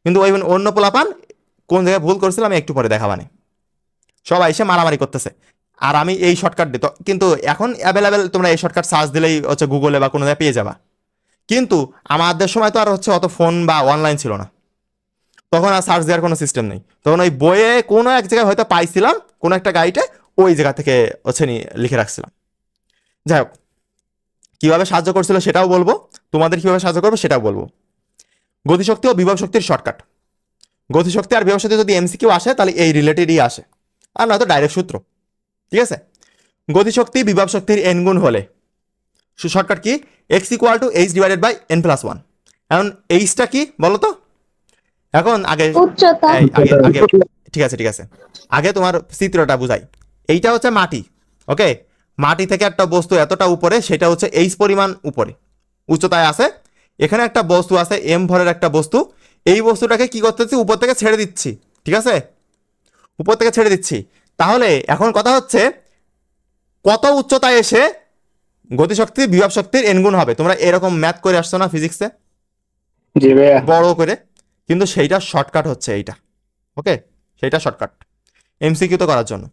কিন্তু ওই অন্য পোলাপান কোন জায়গায় ভুল করছিলাম আমি একটু পরে দেখাবানে, সবাই এসে মারামারি করতেছে। আর আমি এই শর্টকাট দিত, কিন্তু এখন অ্যাভেলেবেল, তোমরা এই শর্টকাট সার্চ দিলেই হচ্ছে গুগলে বা কোনো জায়গায় পেয়ে যাবা। কিন্তু আমাদের সময় তো আর হচ্ছে অত ফোন বা অনলাইন ছিল না, তখন আর সার্চ দেওয়ার কোনো সিস্টেম নেই। তখন ওই বইয়ে কোনো এক জায়গায় হয়তো পাইছিলাম, কোনো একটা গাইডে, ওই জায়গা থেকে হচ্ছে লিখে রাখছিলাম। যাই হোক, কীভাবে সাহায্য করছিল সেটাও বলবো। তোমাদের কিভাবে সাহায্য করবে সেটা বলবো। গতিশক্তি ও বিভব শক্তির শর্টকাট। গতিশক্তি আর বিভব শক্তি যদি এমসিকিউ আসে তাহলে এই রিলেটেডই আসে, আর নয়তো ডাইরেক্ট সূত্র। ঠিক আছে, গতিশক্তি বিভব শক্তির এন গুণ হলে শর্টকাট কি, X equal to H divided by N plus one. এখন এইচটা কি বলো তো? এখন আগে উচ্চতা। আগে আগে ঠিক আছে ঠিক আছে, আগে তোমার চিত্রটা বুঝাই। এইটা হচ্ছে মাটি, ওকে? মাটি থেকে একটা বস্তু এতটা উপরে, সেটা হচ্ছে এইচ পরিমাণ উপরে উচ্চতায় আছে। এখানে একটা বস্তু আছে এম ভরের একটা বস্তু, এই বস্তুটাকে কি করতেছি, উপর থেকে ছেড়ে দিচ্ছি। ঠিক আছে, উপর থেকে ছেড়ে দিচ্ছি। তাহলে এখন কথা হচ্ছে কত উচ্চতায় এসে গতিশক্তি বিভব শক্তির এন গুণ হবে? তোমরা এরকম ম্যাথ করে আসছো না ফিজিক্সে, জি ভাইয়া। বড় করে? কিন্তু সেইটা শর্টকাট হচ্ছে এইটা, ওকে? সেইটা শর্টকাট এমসিকিউ তো করার জন্য।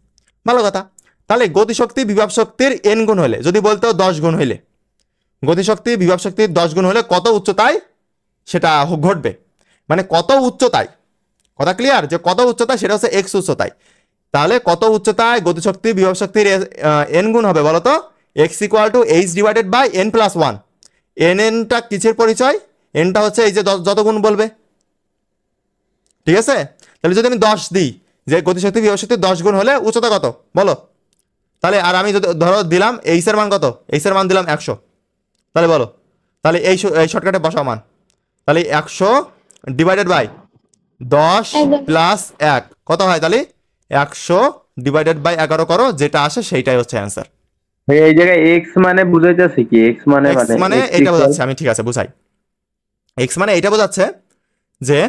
ভালো কথা। তাহলে গতিশক্তি বিভব শক্তির এন গুণ হলে, যদি বলতো 10 গুণ হইলে, গতিশক্তি বিভব শক্তির 10 গুণ হলে কত উচ্চতায় সেটা ঘটবে, মানে কত উচ্চতায়, কথা ক্লিয়ার? যে কত উচ্চতায়, সেটা হচ্ছে এক্স উচ্চতায়। তাহলে কত উচ্চতায় গতিশক্তি বিভব শক্তির এন গুণ হবে বলো তো? X equal to H divided by N plus one. এনটা কিসের পরিচয়? এনটা হচ্ছে এই যে যত গুণ বলবে। ঠিক আছে, তাহলে যদি আমি 10 দিই, যে গতিশক্তি বিভব শক্তির 10 গুণ হলে উচ্চতা কত বলো? তাহলে আর আমি যদি ধরো দিলাম এইচ এর মান কত, এইচ এর মান দিলাম 100, তাহলে বলো, তাহলে এই শর্টকাটে বসাও মান। তাহলে 100 ডিভাইডেড বাই 10 একদম। প্লাস 1 কত হয়? তাহলে 100 ডিভাইডেড বাই 11 করো, যেটা আসে সেইটাই হচ্ছে অ্যান্সার। ভাই এই জায়গায় এক্স মানে বুঝাইতেছে কি? এক্স মানে এক্স মানে X এটা equal- বোঝাচ্ছে, আমি ঠিক আছে বুঝাই। এক্স মানে এটা বোঝাচ্ছে যে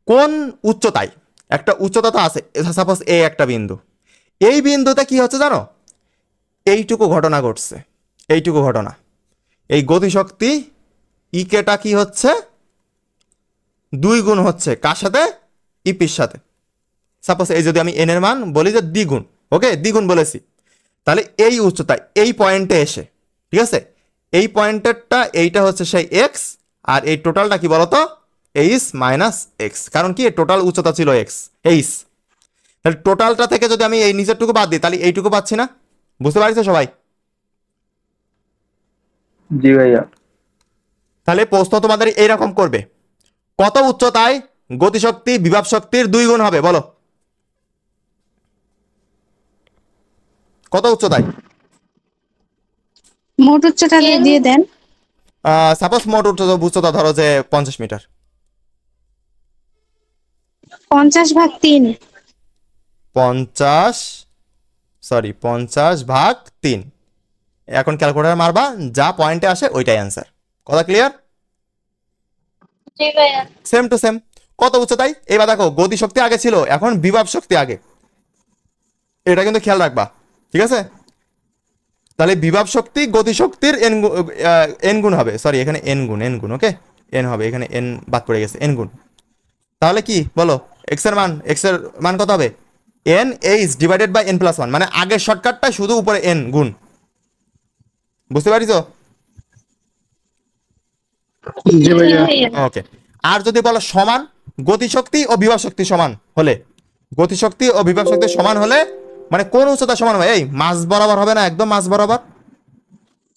কোন উচ্চতায়, একটা উচ্চতা তো আছে, সাপোজ এ একটা বিন্দু, এই বিন্দুতে কি হচ্ছে জানো? এইটুকু ঘটনা ঘটছে, এইটুকু ঘটনা। এই গতিশক্তি ইকেটা কি হচ্ছে? 2 গুণ হচ্ছে, কার সাথে? ইপির সাথে। সাপোজ এই যদি আমি এন এর মান বলি যে দ্বিগুণ, ওকে, দ্বিগুণ বলেছি, তাহলে এই উচ্চতায় এই পয়েন্টে এসে, ঠিক আছে, এই পয়েন্টেরটা এইটা হচ্ছে সেই এক্স, আর এই টোটালটা কি বলতো? H minus x. কারণ কি, টোটাল উচ্চতা ছিল এক্স, এইচ। তাহলে টোটালটা থেকে যদি আমি এই নিচেরটুকু বাদ দিই, তাহলে এইটুকু পাচ্ছি না। বুঝতে পারছো সবাই? জি ভাইয়া। তাহলে প্রশ্ন তোমাদের এইরকম করবে, কত উচ্চতায় গতিশক্তি বিভব শক্তির 2 গুণ হবে বলো? কত উচ্চতায়? মোট উচ্চতা দিয়ে দেন। সাপোজ মোট উচ্চতা ধরো যে 50 মিটার। 50/3। 50/3। এখন ক্যালকুলেটর মারবা, যা পয়েন্টে আসে ওইটাই অ্যান্সার। কথা ক্লিয়ার? জি ভাইয়া। Same to same. কত উচ্চতায়? এবার দেখো গতিশক্তি আগে ছিল, এখন বিভব শক্তি আগে, এটা কিন্তু খেয়াল রাখবা। ঠিক আছে, তাহলে বিভব শক্তি গতিশক্তির এন গুণ হবে, সরি এখানে এন গুণ, ওকে, এন হবে, এখানে এন বাদ পড়ে গেছে, এন গুণ। তাহলে কি বলো, এক্স এর মান কত হবে? N H divided by N plus one, মানে আগের শর্টকাটটা শুধু উপরে এন গুণ। বুঝতে পারিছো? জি ভাইয়া। ওকে। আর যদি বলো সমান, গতিশক্তি ও বিভব শক্তি সমান হলে, গতিশক্তি ও বিভব শক্তি সমান হলে মানে কোন উচ্চতা সমান হবে? এই মাঝ বরাবর হবে না, একদম মাঝ বরাবর।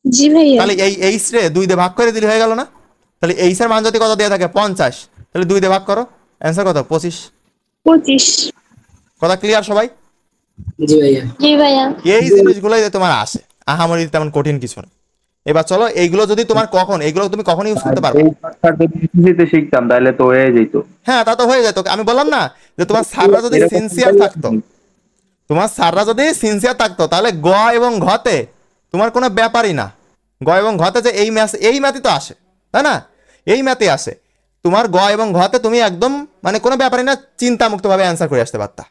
জি ভাইয়া। তাহলে এই এইচ রে 2 দিয়ে ভাগ করে দিলে হয়ে গেল না? তাহলে এইচ এর মান যদি কত দেওয়া থাকে 50, তাহলে 2 দিয়ে ভাগ করো, অ্যান্সার কত? 25। 25। কথা ক্লিয়ার সবাই? জি ভাইয়া। জি ভাইয়া। এই জিনিসগুলোই তোমার আসে, আহামরি তেমন কঠিন কিছু না। এবার চলো, এইগুলো যদি তোমার এইগুলো তুমি কখন ইউজ করতে পারবে? এই শর্টকাট যদি ইংরেজিতে শিখতাম তাহলে তো হয়ে যেত। হ্যাঁ, তা তো হয়ে যেত। আমি বললাম না যে তোমার স্যাররা যদি এরকম সিনসিয়ার থাকতো, তোমার স্যাররা যদি সিনসিয়ার থাকতো, তাহলে গ এবং ঘতে তোমার কোনো ব্যাপারই না। গ এবং ঘতে যে এই ম্যাথই তো আসে, তাই না? এই ম্যাথই আসে। তোমার গ এবং ঘতে তুমি একদম মানে কোনো ব্যাপারই না, চিন্তামুক্তভাবে অ্যান্সার করে আসতে পারতা।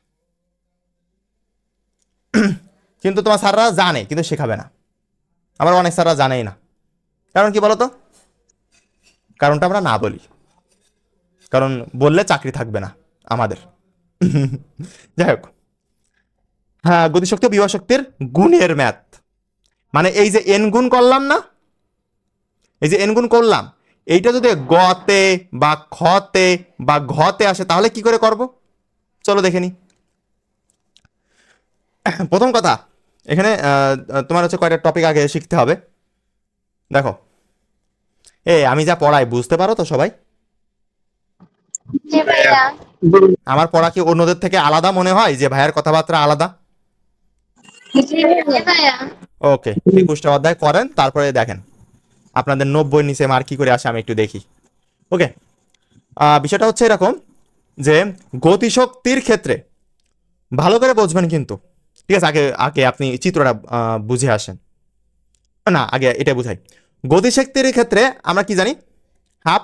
কিন্তু তোমার স্যাররা জানে, কিন্তু শেখাবে না। আমার অনেক স্যাররা জানেই না। কারণ কি বলতো? কারণটা আমরা না বলি, কারণ বললে চাকরি থাকবে না আমাদের। যাই হোক, হ্যাঁ, গতিশক্তি ও বিভব শক্তির গুণের ম্যাথ, মানে এই যে এন গুণ করলাম না, এই যে এন গুণ করলাম, এইটা যদি গতে বা খতে বা ঘতে আসে তাহলে কি করে করব? চলো দেখে নি। প্রথম কথা, এখানে তোমার হচ্ছে কয়টা টপিক আগে শিখতে হবে। দেখো, আমি যা পড়াই বুঝতে পারো তো সবাই? জি ভাইয়া। আমার পড়া কি অন্যদের থেকে আলাদা মনে হয়, যে ভাইয়ের কথাবার্তা আলাদা? জি ভাইয়া। ওকে, 21টা অধ্যায় করেন, তারপরে দেখেন আপনাদের 90 নিচে মার্ক কি করে আসে আমি একটু দেখি। ওকে, বিষয়টা হচ্ছে এরকম যে গতিশক্তির ক্ষেত্রে ভালো করে বুঝবেন কিন্তু, ঠিক আছে? আগে আগে আপনি চিত্রটা বুঝে আসেন। না, আগে এটা বুঝাই। গতিশক্তির ক্ষেত্রে আমরা কি জানি? হাফ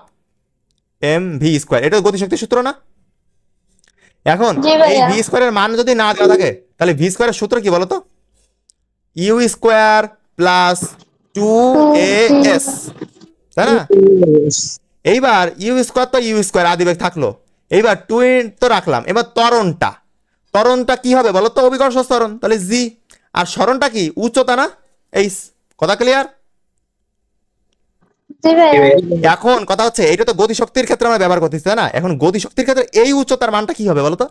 এম ভি স্কোয়ার, এটা গতিশক্তির সূত্র না? এখন জি এই ভাইয়া। ভি স্কোয়ারের মান যদি না দেওয়া থাকে, তাহলে ভি স্কোয়ারের সূত্র কি বলতো? ইউ স্কোয়ার প্লাস 2as, তাই না? এইবার ইউ স্কোয়ার তো ইউ স্কোয়ার আদিবেগ থাকলো, এইবার 2 তো রাখলাম। এবার ত্বরণটা কি হবে বলো তো? অভিকর্ষ ত্বরণ, তাহলে জি। আর সরণটা কি? উচ্চতা না? এইচ। কথা ক্লিয়ার? জি ভাইয়া। এখন কথা হচ্ছে এটা তো গতিশক্তির ক্ষেত্রে আমরা ব্যবহার করতেছি, তাই না? এখন গতিশক্তির ক্ষেত্রে এই উচ্চতার মানটা কি হবে বলো তো?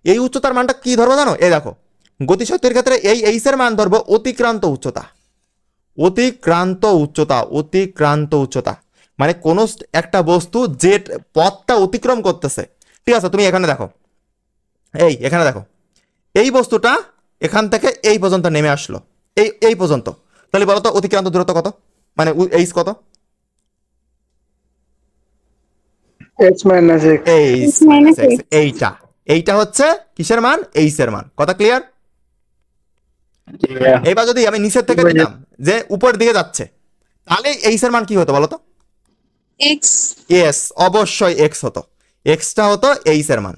এই উচ্চতার মানটা কি ধরবো জানো? এই দেখো, গতিশক্তির ক্ষেত্রে এই এইচ এর মান ধরবো অতিক্রান্ত উচ্চতা। অতিক্রান্ত উচ্চতা মানে কোন একটা বস্তু যে পথটা অতিক্রম করতেছে, ঠিক আছে? তুমি এখানে দেখো, এখানে দেখো, এই বস্তুটা এখান থেকে এই পর্যন্ত নেমে আসলো, এই পর্যন্ত। তাহলে বলো তো অতিক্রান্ত দূরত্ব কত, মানে এইচ কত? x minus x. H minus x। এইটা হচ্ছে কিসের মান? এইচ এর মান। কথা ক্লিয়ার? জি ভাইয়া। এবার যদি আমি নিচের থেকে দিতাম যে উপরের দিকে যাচ্ছে, তাহলে এইচ এর মান কি হতো বলো তো? x ইয়েস, অবশ্যই এক্স হতো। এক্সটা হতো এইচ এর মান।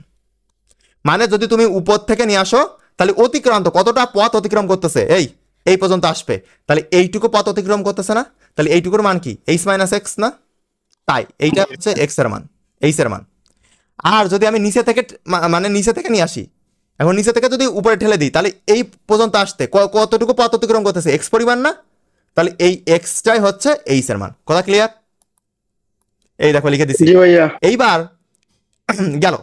মানে যদি তুমি উপর থেকে নিয়ে আসো, তাহলে অতিক্রান্ত কতটা পথ অতিক্রম করতেছে? এই পর্যন্ত আসবে, তাহলে এইটুকু পথ অতিক্রম করতেছে না? তাহলে এইটুকুর মান কি? এইচ মাইনাস এক্স না? তাই এইটা হচ্ছে এক্স এর মান, এইচ এর মান। আর যদি আমি নিচে থেকে মানে নিচে থেকে নিয়ে আসি, এখন নিচে থেকে যদি উপরে ঠেলে দিই, তাহলে এই পর্যন্ত আসতে কতটুকু পথ অতিক্রম করতেছে? এক্স পরিমাণ না? তাহলে এই এক্সটাই হচ্ছে এইচ এর মান। কথা ক্লিয়ার? এই দেখো লিখে দিছি। জি ভাইয়া। এইবার গেল,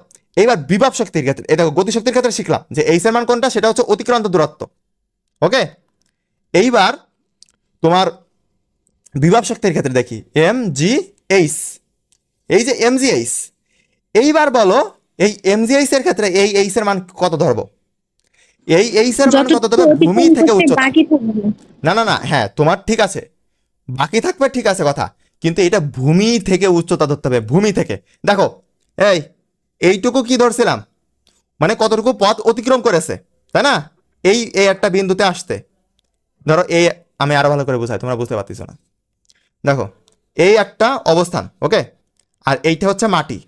এইবার বিভব শক্তির ক্ষেত্রে, এটা গতিশক্তির ক্ষেত্রে শিখলাম যে এইচ এর মান কোনটা, সেটা হচ্ছে অতিক্রান্ত দূরত্ব। ওকে, এইবার তোমার বিভব শক্তির ক্ষেত্রে দেখি এম জি এইচ, এই যে এম জি এইচ, এইবার বলো এই এম জি এইচ এর ক্ষেত্রে এই এইচ এর মান কত ধরবো? এই এইচ এর মান কত দেবে? ভূমি থেকে উচ্চতা। বাকি থাকবে না, হ্যাঁ তোমার ঠিক আছে, বাকি থাকবে, ঠিক আছে কথা, কিন্তু এটা ভূমি থেকে উচ্চতা ধরতে হবে, ভূমি থেকে। দেখো এইটুকু কি ধরছিলাম, মানে কতটুকু পথ অতিক্রম করেছে, তাই না? এই একটা বিন্দুতে আসতে, ধরো আমি আরো ভালো করে বোঝাই, তোমরা বুঝতে পারতেছো না। দেখো এই একটা অবস্থান, ওকে, আর এইটা হচ্ছে মাটি,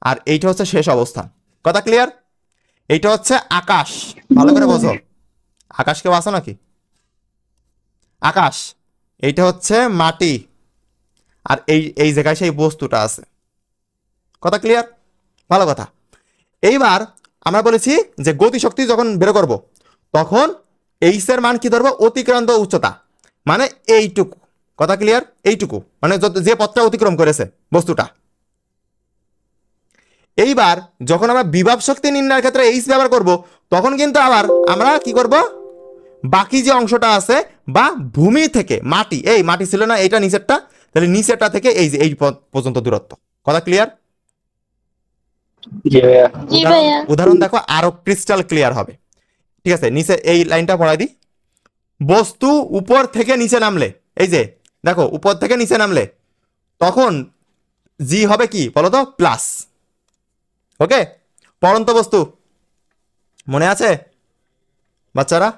আর এইটা হচ্ছে শেষ অবস্থান। কথা ক্লিয়ার? এইটা হচ্ছে আকাশ, ভালো করে বোঝো। আকাশ কেউ আসো নাকি? আকাশ, এইটা হচ্ছে মাটি, আর এই জায়গায় সেই বস্তুটা আছে। কথা ক্লিয়ার? ভালো কথা। এইবার আমরা বলেছি যে গতিশক্তি যখন বের করব, তখন এইচ এর মান কি ধরবো? অতিক্রান্ত উচ্চতা, মানে এইটুকু। কথা ক্লিয়ার? এইটুকু মানে যে পথটা অতিক্রম করেছে বস্তুটা। এইবার যখন আমরা বিভব শক্তি নির্ণয়ের ক্ষেত্রে এইচ ব্যবহার করব, তখন কিন্তু আবার আমরা কি করব? বাকি যে অংশটা আছে বা ভূমি থেকে মাটি ছিল না, এইটা নিচেরটা, তাহলে নিচেরটা থেকে এই যে এই পর্যন্ত দূরত্ব। কথা ক্লিয়ার? জি ভাইয়া। জি ভাইয়া। উদাহরণ দেখো, আরো ক্রিস্টাল ক্লিয়ার হবে। ঠিক আছে, নিচে এই লাইনটা পড়াই দিই। বস্তু উপর থেকে নিচে নামলে, এই যে দেখো উপর থেকে নিচে নামলে, তখন জি হবে কি বলো তো? প্লাস। ওকে, পড়ন্ত বস্তু মনে আছে বাচ্চারা?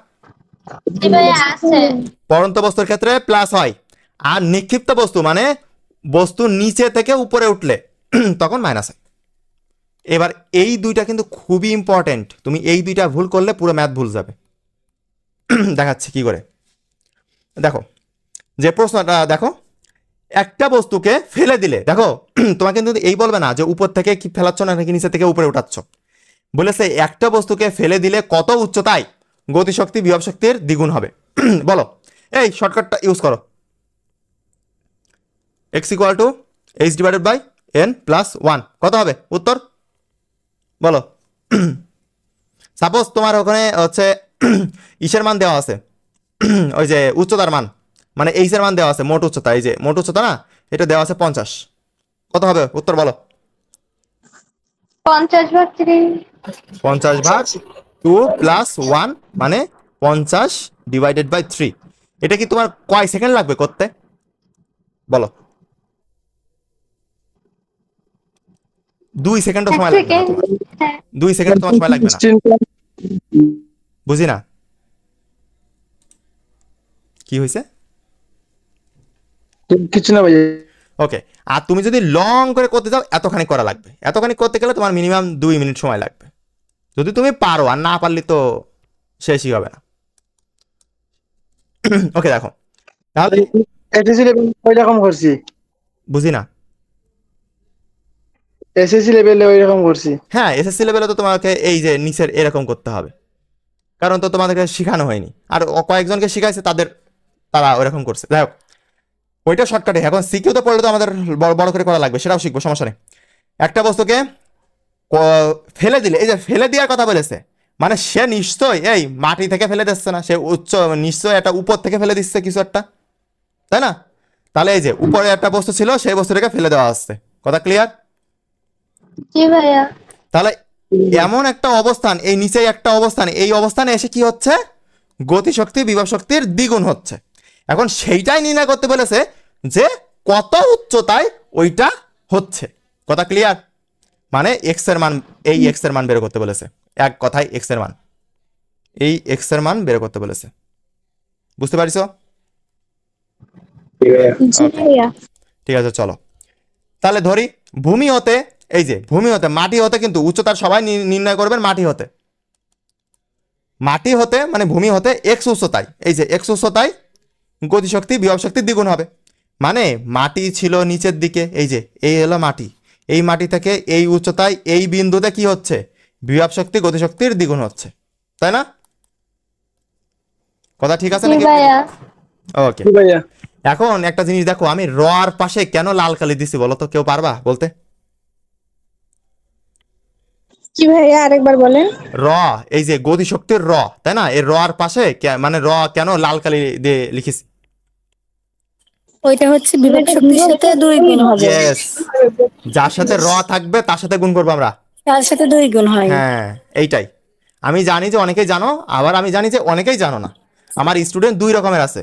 জি ভাইয়া আছে। পড়ন্ত বস্তুর ক্ষেত্রে প্লাস হয়, আর নিক্ষিপ্ত বস্তু মানে বস্তু নিচে থেকে উপরে উঠলে তখন মাইনাস হয়। এবার এই দুইটা কিন্তু খুবই ইম্পর্টেন্ট, তুমি এই দুইটা ভুল করলে পুরো ম্যাথ ভুল যাবে। দেখাচ্ছি কি করে। দেখো যে প্রশ্নটা দেখো, একটা বস্তুকে ফেলে দিলে, দেখো তোমাকে কিন্তু এই বলবে না যে উপর থেকে কি ফেলাচ্ছ না নাকি নিচে থেকে উপরে উঠাচ্ছ, বলেছে একটা বস্তুকে ফেলে দিলে কত উচ্চতায় গতিশক্তি বিভব শক্তির দ্বিগুণ হবে। বলো, এই শর্টকাটটা ইউজ করো। x equal to h divided by n plus 1 কত হবে উত্তর? বলো। সাপোজ তোমার ওখানে হচ্ছে ইসের মান দেওয়া আছে, ওই যে উচ্চতার মান, মানে এইচ এর মান দেওয়া আছে, মোট উচ্চতা, এই যে মোট উচ্চতা না, এটা দেওয়া আছে 50, কত হবে উত্তর বলো? 50/3। 50/2 + 1 মানে 50 / 3। এটা কি তোমার কয় সেকেন্ড লাগবে করতে বলো? 2 সেকেন্ডও 1 সময় লাগবে না সেকেন্ড। তোমার, হ্যাঁ 2 সেকেন্ড তোমার সময় লাগবে না। বুঝি না কি হয়েছে? কিছু না ভাইয়া। ওকে, আর তুমি যদি লং করে করতে যাও এতখানি করা লাগবে, এতখানি করতে গেলে তোমার মিনিমাম 2 মিনিট সময় লাগবে, যদি তুমি পারো, আর না পারলে তো শেষই হবে না। ওকে দেখো তাহলে, এসএসসি লেভেল ওই রকম করছি, বুঝি না। এসএসসি লেভেলে ওই রকম করছি। হ্যাঁ এসএসসি লেভেলে তো তোমাকে এই যে নিচের এরকম করতে হবে, কারণ তো তোমাদেরকে শেখানো হয়নি, আর কয়েকজনকে শিখাইছে তারা ওরকম করছে। যাই হোক ওইটা শর্টকাটে। এখন সিকিউ তো পড়লে তো আমাদের বড় বড় করে করা লাগবে, সেটাও শিখবো, সমস্যা নেই। একটা বস্তুকে ফেলে দিলে, এই যে ফেলে দেওয়ার কথা বলেছে, মানে সে নিশ্চয় এই মাটি থেকে ফেলে দিচ্ছে না, সে নিশ্চয় একটা উপর থেকে ফেলে দিচ্ছে কিছু একটা, তাই না? তাহলে এই যে উপরে একটা বস্তু ছিল, সেই বস্তুটাকে ফেলে দেওয়া আসছে, কথা ক্লিয়ার? জি ভাইয়া। তাহলে এমন একটা অবস্থান, এই নিচে একটা অবস্থান, এই অবস্থানে এসে কি হচ্ছে, গতিশক্তি বিভব শক্তির দ্বিগুণ হচ্ছে। এখন সেইটাই নির্ণয় করতে বলেছে যে কত উচ্চতায় ওইটা হচ্ছে, কথা ক্লিয়ার? মানে এক্স এর মান, এই এক্স এর মান বের করতে বলেছে, এক কথায় এক্স এর মান, এই এক্স এর মান বের করতে বলেছে। বুঝতে পারিছো? জি ভাইয়া। ঠিক আছে চলো তাহলে ধরি ভূমি হতে, এই যে ভূমি হতে মাটি হতে, কিন্তু উচ্চতার সবাই নির্ণয় করবেন মাটি হতে, মাটি হতে মানে ভূমি হতে এক্স উচ্চতায়, এই যে এক্স উচ্চতায় গতিশক্তি বিভব শক্তি দ্বিগুণ হবে। মানে মাটি ছিল নিচের দিকে, এই যে এই হলো মাটি, এই মাটি থেকে এই উচ্চতায় এই বিন্দুতে কি হচ্ছে, বিভব শক্তি গতিশক্তির দ্বিগুণ হচ্ছে, তাই না? কথা ঠিক আছে জি নাকি? ভাইয়া। ওকে, জি ভাইয়া। এখন একটা জিনিস দেখো, আমি র আর পাশে কেন লাল কালি দিছি বলো তো, কেউ পারবা বলতে? কি ভাইয়া আরেকবার বলেন। র, এই যে গতিশক্তির র, তাই না, এই র আর পাশে মানে র কেন লাল কালি দিয়ে লিখেছি? ওইটা হচ্ছে বিভব শক্তির সাথে 2 গুণ হবে, ইয়েস, যার সাথে র থাকবে তার সাথে গুণ করবো আমরা। তার সাথে 2 গুণ হয়। হ্যাঁ এইটাই, আমি জানি যে অনেকেই জানো, আবার আমি জানি যে অনেকেই জানো না। আমার স্টুডেন্ট 2 রকমের আছে,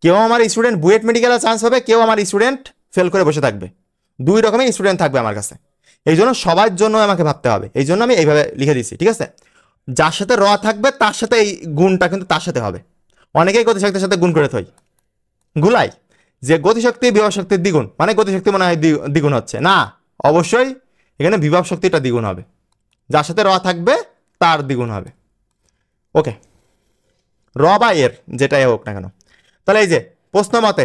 কেউ আমার স্টুডেন্ট বুয়েট মেডিকেলে চান্স হবে, কেউ আমার স্টুডেন্ট ফেল করে বসে থাকবে, 2 রকমের স্টুডেন্ট থাকবে আমার কাছে। এই জন্য সবার জন্য আমাকে ভাবতে হবে, এই জন্য আমি এইভাবে লিখে দিচ্ছি, ঠিক আছে? যার সাথে র থাকবে তার সাথে এই গুণটা কিন্তু তার সাথে হবে। অনেকেই গতিশক্তির সাথে গুণ করে থই, গুলাই যে গতিশক্তি বিভব শক্তির দ্বিগুণ, মানে গতিশক্তি মনে হয় দ্বিগুণ হচ্ছে না, অবশ্যই এখানে বিভব শক্তিটা দ্বিগুণ হবে, যার সাথে র থাকবে তার দ্বিগুণ হবে। ওকে, র বা এর যেটাই হোক না কেন। তাহলে এই যে প্রশ্ন মতে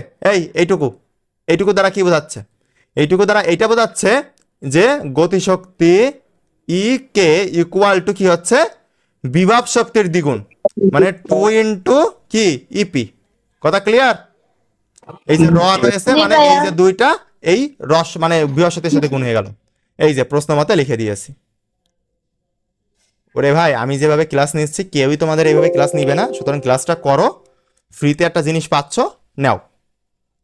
এইটুকু দ্বারা কি বোঝাচ্ছে? এইটুকু দ্বারা এইটা বোঝাচ্ছে যে গতিশক্তি ই কে ইকুয়াল টু কি হচ্ছে, বিভব শক্তির দ্বিগুণ, মানে 2 * কি ইপি, কথা ক্লিয়ার? এই যে র রয়েছে, মানে এই যে দুইটা এই রস মানে বিভব শক্তির সাথে গুণ হয়ে গেল, এই যে প্রশ্ন মতে লিখে দিয়েছি। ওরে ভাই, আমি যেভাবে ক্লাস নিচ্ছি কেউই তোমাদের এইভাবে ক্লাস নিবে না, সুতরাং ক্লাসটা করো, ফ্রিতে একটা জিনিস পাচ্ছ, নাও।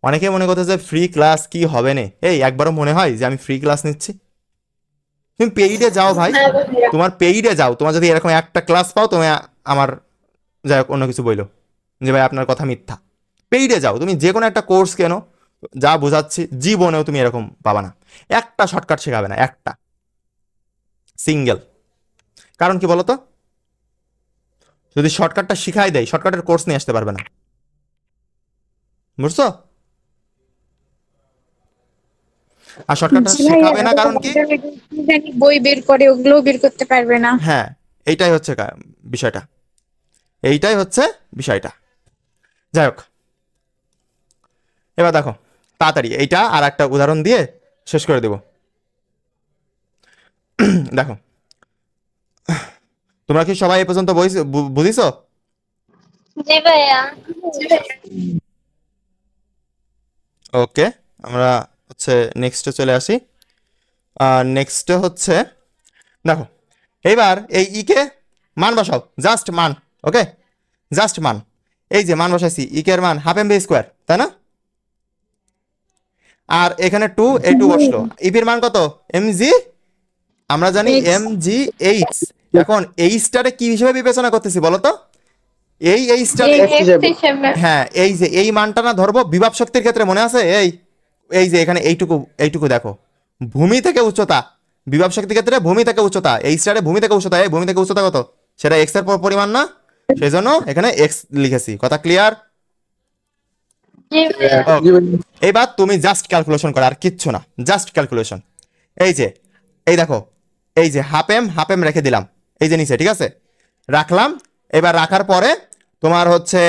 অনেকে মনে করতে যে ফ্রি ক্লাস কি হবে না, এই একবারও মনে হয় যে আমি ফ্রি ক্লাস নিচ্ছি? তুমি পেইডে যাও ভাই, তোমার পেইডে যাও, তোমার যদি এরকম একটা ক্লাস পাও, তুমি আমার যাই হোক অন্য কিছু বইলো যে ভাই আপনার কথা মিথ্যা। পেইডে যাও, তুমি যে কোনো একটা কোর্স কেন, যা বোঝাচ্ছি জীবনেও তুমি এরকম পাবা না, একটা শর্টকাট শেখাবে না, একটা সিঙ্গেল। কারণ কি বলতো, যদি শর্টকাটটা শিখাই দেয়, শর্টকাটের কোর্স নিয়ে আসতে পারবে না, বুঝছো? আর শর্টকাটটা জি ভাইয়া, শেখাবে না কারণ কি, জানি বই বের করে ওগুলোও বের করতে পারবে না। হ্যাঁ এইটাই হচ্ছে বিষয়টা, এইটাই হচ্ছে বিষয়টা। যাই হোক, এবার দেখো তাড়াতাড়ি এইটা আর একটা উদাহরণ দিয়ে শেষ করে দেব। দেখো তোমরা কি সবাই এ পর্যন্ত বুঝিছো? জি ভাইয়া। ওকে, আমরা হচ্ছে নেক্সটে চলে আসি। নেক্সটে হচ্ছে দেখো, এইবার এই ইকে মান বসাও, জাস্ট মান, ওকে, জাস্ট মান। এই যে মান বসাইছি, ইকের মান ½ mv², তাই না? আর এখানে 2 এই 2 বসলো, ইপির মান কত mg, আমরা জানি mgh। এখন এই স্টারে কি হিসেবে বিবেচনা করতেছি বলো তো? এই স্টারে X হিসেবে। হ্যাঁ, এই যে এই মানটা না ধরবো বিভব শক্তির ক্ষেত্রে, মনে আছে? এই যে এখানে এইটুকু দেখো, ভূমি থেকে উচ্চতা, বিভব শক্তির ক্ষেত্রে ভূমি থেকে উচ্চতা, এই স্টারে ভূমি থেকে উচ্চতা, এই ভূমি থেকে উচ্চতা কত, সেটা এক্স এর পরিমাণ না, সেই জন্য এখানে এক্স লিখেছি। কথা ক্লিয়ার? জি ভাইয়া। এইবার তুমি জাস্ট ক্যালকুলেশন করো, আর কিচ্ছু না, জাস্ট ক্যালকুলেশন। এই যে এই দেখো, এই যে হাফ এম রেখে দিলাম এই যে নিচে, ঠিক আছে, রাখলাম। এবার রাখার পরে তোমার হচ্ছে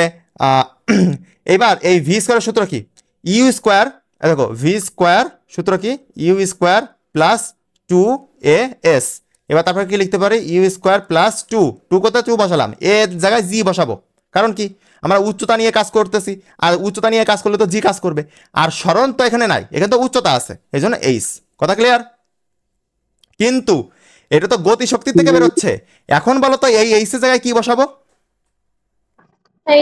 এবার এই ভি স্কোয়ারের সূত্র কি? ইউ স্কোয়ার, দেখো ভি স্কোয়ার সূত্র কি? U square plus 2as। এবার তারপরে কি লিখতে পারি? ইউ স্কোয়ার প্লাস 2 কোথায় 2 বসালাম, এ জায়গায় জি বসাবো, কারণ কি আমরা উচ্চতা নিয়ে কাজ করতেছি, আর উচ্চতা নিয়ে কাজ করলে তো জি কাজ করবে, আর সরণ তো এখানে নাই, এখানে তো উচ্চতা আছে, এই জন্য এইচ। কথা ক্লিয়ার? কিন্তু এটা তো গতি শক্তি থেকে বেরোচ্ছে, এখন বলো তো এই এইচ এর জায়গায় কি বসাবো?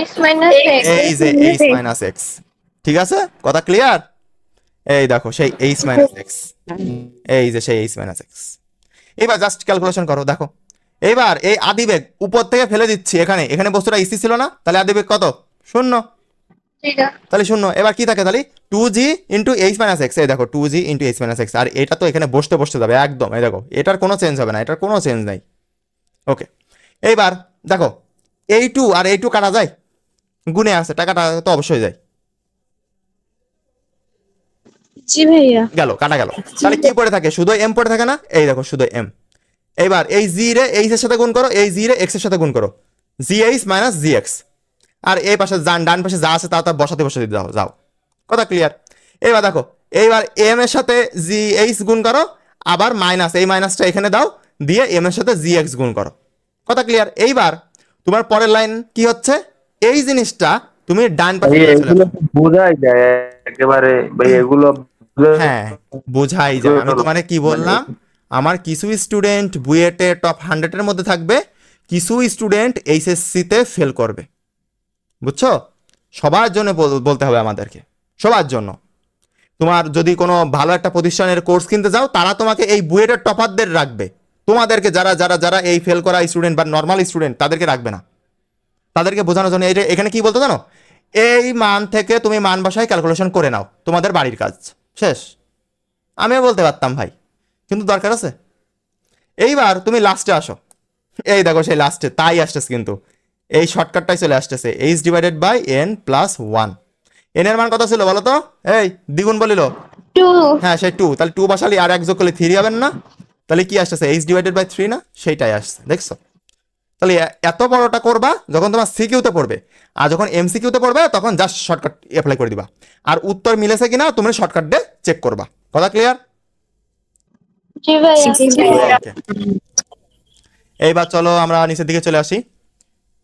X minus X। এই যে এইচ মাইনাস এক্স, ঠিক আছে? কথা ক্লিয়ার? এই দেখো সেই এইচ মাইনাস এক্স, এই যে সেই এইচ মাইনাস এক্স। এবার জাস্ট ক্যালকুলেশন করো, দেখো এবার এই আদিবেগ উপর থেকে ফেলে দিচ্ছি, এখানে বস্তুটা ইসি ছিল না, তাহলে আদিবেগ কত? 0, ঠিক আছে। তাহলে 0। এবার কি থাকে তাহলে? 2g into h minus x, এই দেখো 2g into h minus x, আর এটা তো এখানে বসতে যাবে একদম, এই দেখো এটার কোনো চেঞ্জ হবে না, এটার কোনো চেঞ্জ নাই। ওকে, এইবার দেখো এই 2 আর এই 2 কাটা যায়, গুণে আছে, টাকাটা তো অবশ্যই যায়, জি ভাইয়া। গেল, কাটা গেল। তাহলে কি পড়ে থাকে? শুধু এম পড়ে থাকে না, এই দেখো শুধু এম। এবার এই জি রে এইচ এর সাথে গুণ করো, এই জি রে এক্স এর সাথে গুণ করো, জি এইচ মাইনাস জি এক্স, আর এই পাশে ডান পাশে যা আছে তা বসাতে যাও। কথা ক্লিয়ার? এবার দেখো এইবার এম এর সাথে জি এইচ গুণ করো, আবার মাইনাস, এই মাইনাসটা এখানে দাও, দিয়ে এম এর সাথে জি এক্স গুণ করো। কথা ক্লিয়ার? এইবার তোমার পরের লাইন কি হচ্ছে? এই জিনিসটা তুমি ডান পাশে ভাই নিয়ে চলে এগুলো আসো। বোঝাই যায় একেবারে, ভাই এগুলো হ্যাঁ, বোঝাই যায়। আমি তোমাকে কি বললাম, আমার কিছু স্টুডেন্ট বুয়েটে টপ 100 এর মধ্যে থাকবে, কিছু স্টুডেন্ট এইচএসসি তে ফেল করবে, বুঝছো? সবার জন্য বলতে হবে আমাদেরকে, সবার জন্য। তোমার যদি কোনো ভালো একটা প্রতিষ্ঠানের কোর্স কিনতে যাও, তারা তোমাকে এই বুয়েটের টপারদের রাখবে, তোমাদেরকে যারা যারা যারা এই ফেল করা স্টুডেন্ট বা নর্মাল স্টুডেন্ট তাদেরকে রাখবে না। তাদেরকে বোঝানোর জন্য এখানে কি বলতে জানো? এই মান থেকে তুমি মান বসায় ক্যালকুলেশন করে নাও, তোমাদের বাড়ির কাজ শেষ। আমিও বলতে পারতাম ভাই, কিন্তু দরকার আছে। এইবার তুমি লাস্টে আসো, এই দেখো সেই লাস্টে তাই আসতেছে, কিন্তু এই শর্টকাটটাই চলে আসতেছে, H divided by N plus 1। N এর মান কত ছিল বলো তো? এই দ্বিগুণ বলিল, 2। হ্যাঁ সেই 2, তাহলে 2 বসালি আর 1 যোগ করলে 3 হবেন না? তাহলে কি আসতেছে? এইচ ডিভাইডেড বাই 3 না, সেইটাই আসছে, দেখছো? তাহলে এত বড়টা করবা যখন তোমার সিকিউতে পড়বে, আর যখন এমসিকিউতে পড়বে তখন জাস্ট শর্টকাট অ্যাপ্লাই করে দিবা, আর উত্তর মিলেছে কিনা তুমি শর্টকাট দিয়ে চেক করবা। কথা ক্লিয়ার? জি ভাইয়া। Okay. এইবার চলো আমরা নিচের দিকে চলে আসি।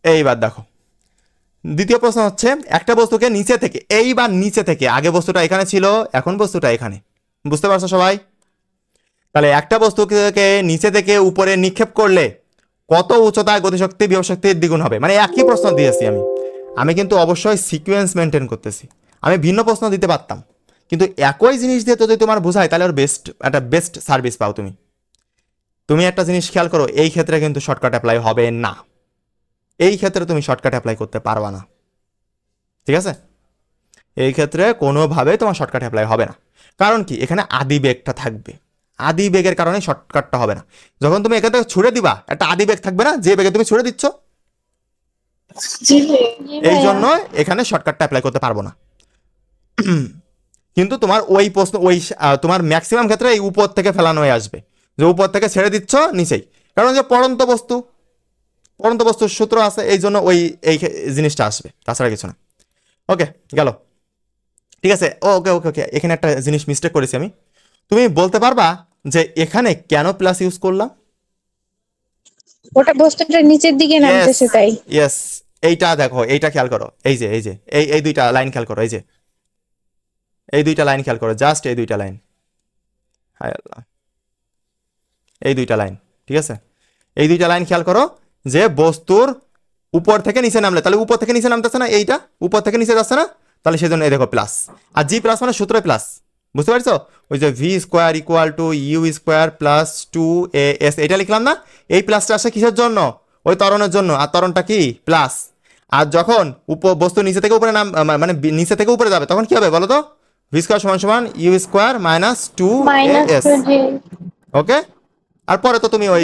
এইবার দেখো দ্বিতীয় প্রশ্ন হচ্ছে, একটা বস্তুকে নিচে থেকে, এইবার নিচে থেকে, আগে বস্তুটা এখানে ছিল, এখন বস্তুটা এখানে, বুঝতে পারছো সবাই? তাহলে একটা বস্তুকে নিচে থেকে উপরে নিক্ষেপ করলে কত উচ্চতায় গতিশক্তি বিভব শক্তির দ্বিগুণ হবে? মানে একই প্রশ্ন দিয়েছি আমি কিন্তু অবশ্যই সিকোয়েন্স মেনটেন করতেছি, আমি ভিন্ন প্রশ্ন দিতে পারতাম, কিন্তু একই জিনিস দিয়ে যদি তোমার বোঝায় তাহলে ওর একটা বেস্ট সার্ভিস পাও তুমি একটা জিনিস খেয়াল করো, এই ক্ষেত্রে কিন্তু শর্টকাট অ্যাপ্লাই হবে না, এই ক্ষেত্রে তুমি শর্টকাট অ্যাপ্লাই করতে পারবা না, ঠিক আছে? এই ক্ষেত্রে কোনোভাবে তোমার শর্টকাট অ্যাপ্লাই হবে না, কারণ কি এখানে আদি বেগটা থাকবে, আদি বেগের কারণে শর্টকাটটা হবে না। যখন তুমি এখান থেকে ছুড়ে দিবা, একটা আদি বেগ থাকবে না, যে বেগে তুমি ছুড়ে দিচ্ছ, এই জন্য এখানে শর্টকাটটা অ্যাপ্লাই করতে পারবো না। কিন্তু তোমার ওই প্রশ্ন তোমার ম্যাক্সিমাম ক্ষেত্রে এই উপর থেকে ফেলানো হয়ে আসবে, যে উপর থেকে ছেড়ে দিচ্ছ নিচেই, কারণ যে পড়ন্ত বস্তুর সূত্র আছে, এই জন্য এই জিনিসটা আসবে, তাছাড়া কিছু না। ওকে গেল, ঠিক আছে? ওকে ওকে ওকে, এখানে একটা জিনিস মিস্টেক করেছি আমি। তুমি বলতে পারবা যে এখানে কেন প্লাস ইউজ করলাম? ওটা বস্তুটা নিচের দিকে নামতেছে তাই। ইয়েস, এইটা দেখো, এইটা খেয়াল করো, এই যে এই দুইটা লাইন খেয়াল করো, এই দুইটা লাইন খেয়াল করো, জাস্ট এই দুইটা লাইন, হায় আল্লাহ, এই দুইটা লাইন, ঠিক আছে? এই দুইটা লাইন খেয়াল করো, যে বস্তুর উপর থেকে নিচে নামলে, তাহলে উপর থেকে নিচে নামতেছে না, এইটা উপর থেকে নিচে যাচ্ছে না, তাহলে সেজন্য এই দেখো প্লাস, আর জি প্লাস মানে সূত্রে প্লাস, বুঝতে পারছো? ওই যে V square equal to U square plus 2as, এটা লিখলাম না? এই প্লাসটা আসে কিসের জন্য? ওই ত্বরণের জন্য। আর ত্বরণটা কি? প্লাস। আর যখন বস্তু নিচে থেকে উপরে মানে নিচে থেকে উপরে যাবে তখন কি হবে বলো তো? ভি স্কোয়ার সমান সমান ইউ স্কোয়ার মাইনাস 2as। ওকে, আর পরে তো তুমি ওই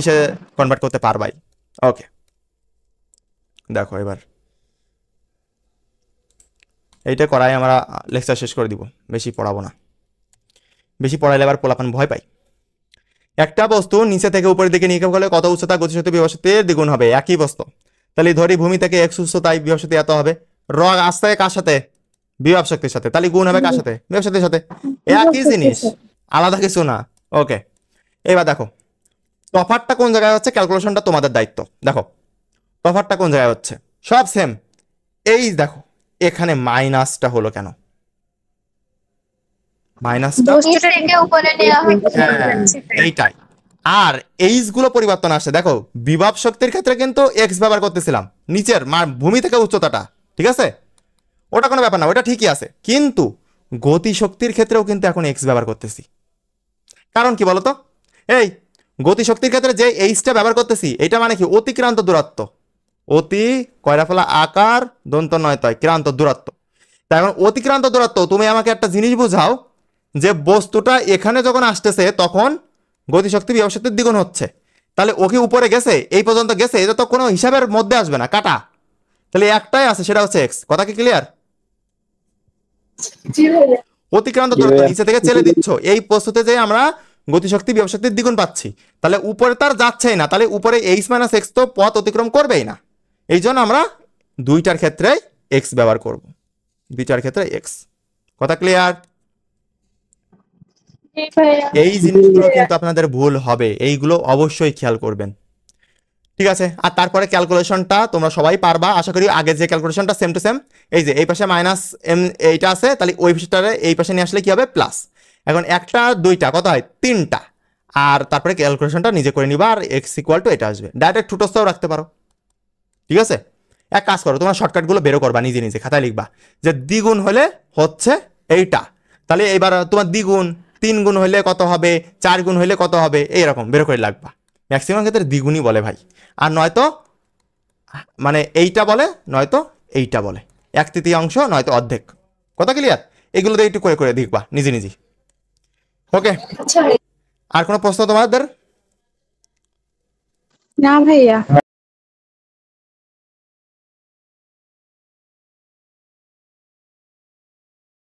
ইসে কনভার্ট করতে পারবাই। ওকে, দেখো এবার এইটা করাই আমরা লেকচার শেষ করে দিব, বেশি পড়াবো না। বেশি পড়াইলে আবার পোলাপান ভয় পাই। একটা বস্তু নিচে থেকে উপরের দিকে নিক্ষেপ করলে কত উচ্চতা গতিশক্তি বিভব শক্তির দ্বিগুণ হবে? একই বস্তু। তাহলে ধরি ভূমি থেকে x উচ্চতায় বিভব শক্তি এত হবে, আসতে কার সাথে? বিভব শক্তির সাথে। তাহলে গুণ হবে কার সাথে? বিভব শক্তির সাথে। একই জিনিস, আলাদা কিছু না। ওকে, এবার দেখো তফাৎটা কোন জায়গায় হচ্ছে, ক্যালকুলেশনটা তোমাদের দায়িত্ব। দেখো তফাৎটা কোন জায়গায় হচ্ছে, সব সেম। এই দেখো এখানে মাইনাসটা হলো কেন? মাইনাসটা থেকে উপরে নেওয়া হচ্ছে। এইটাই। আর এইচ গুলো পরিবর্তন আসছে। দেখো বিভব শক্তির ক্ষেত্রে কিন্তু এক্স ব্যবহার করতেছিলাম, নিচের ভূমি থেকে উচ্চতাটা, ঠিক আছে, ওটা কোনো ব্যাপার না, ওটা ঠিকই আছে। কিন্তু গতি শক্তির ক্ষেত্রেও কিন্তু এখন এক্স ব্যবহার করতেছি। কারণ কি বলতো? এই গতি শক্তির ক্ষেত্রে যে এইচটা ব্যবহার করতেছি, এটা মানে কি? অতিক্রান্ত দূরত্ব। অতি কয়রা ফেলা আকার দন্ত নয় তয় ক্রান্ত দূরত্ব। তাই এখন অতিক্রান্ত দূরত্ব, তুমি আমাকে একটা জিনিস বুঝাও যে বস্তুটা এখানে যখন আসতেছে তখন গতিশক্তি বিভব শক্তির দ্বিগুণ হচ্ছে। তাহলে ও কি উপরে গেছে? এই পর্যন্ত গেছে, এটা তো কোনো হিসাবের মধ্যে আসবে না, কাটা। তাহলে একটাই আছে, সেটা হচ্ছে এক্স। কথা কি ক্লিয়ার? অতিক্রান্ত দূরত্ব নিচে থেকে চেলে দিচ্ছ, এই বস্তুতে যে আমরা গতিশক্তি বিভব শক্তির দ্বিগুণ পাচ্ছি, তাহলে উপরে তার যাচ্ছেই না, তাহলে উপরে এইচ মাইনাস এক্স তো পথ অতিক্রম করবেই না। এই জন্য আমরা দুইটার ক্ষেত্রে এক্স ব্যবহার করব, দুইটার ক্ষেত্রে এক্স। কথা ক্লিয়ার? এই জিনিসগুলো কিন্তু আপনাদের ভুল হবে, এইগুলো অবশ্যই খেয়াল করবেন, ঠিক আছে? আর তারপরে ক্যালকুলেশনটা তোমরা সবাই পারবা আশা করি। আগে যে ক্যালকুলেশনটা সেম টু সেম, এই যে এই পাশে মাইনাস এম এইটা আছে, তাহলে ওই পাশে এই পাশে নিয়ে আসলে কি হবে? প্লাস। এখন একটা দুইটা কত হয়? তিনটা। আর তারপরে ক্যালকুলেশনটা নিজে করে নিবা, আর এক্স ইকুয়াল টু এটা আসবে। ডাইরেক্ট ঠুটস্থও রাখতে পারো, ঠিক আছে? এক কাজ করো, তোমার শর্টকাটগুলো বেরো করবা, নিজে নিজে খাতায় লিখবা যে দ্বিগুণ হলে হচ্ছে এইটা। তাহলে এবার তোমার দ্বিগুণ 3 গুণ হলে কত হবে, 4 গুণ হলে কত হবে, এইরকম বেরো করে লাগবা। ম্যাক্সিমাম ক্ষেত্রে দ্বিগুণই বলে ভাই, আর নয়তো মানে এইটা বলে, নয়তো এইটা বলে, 1/3 নয়তো অর্ধেক। কথা ক্লিয়ার? এগুলো দিয়ে একটু করে করে দেখবা নিজে নিজে। ওকে, আর কোনো প্রশ্ন তোমাদের? না ভাইয়া।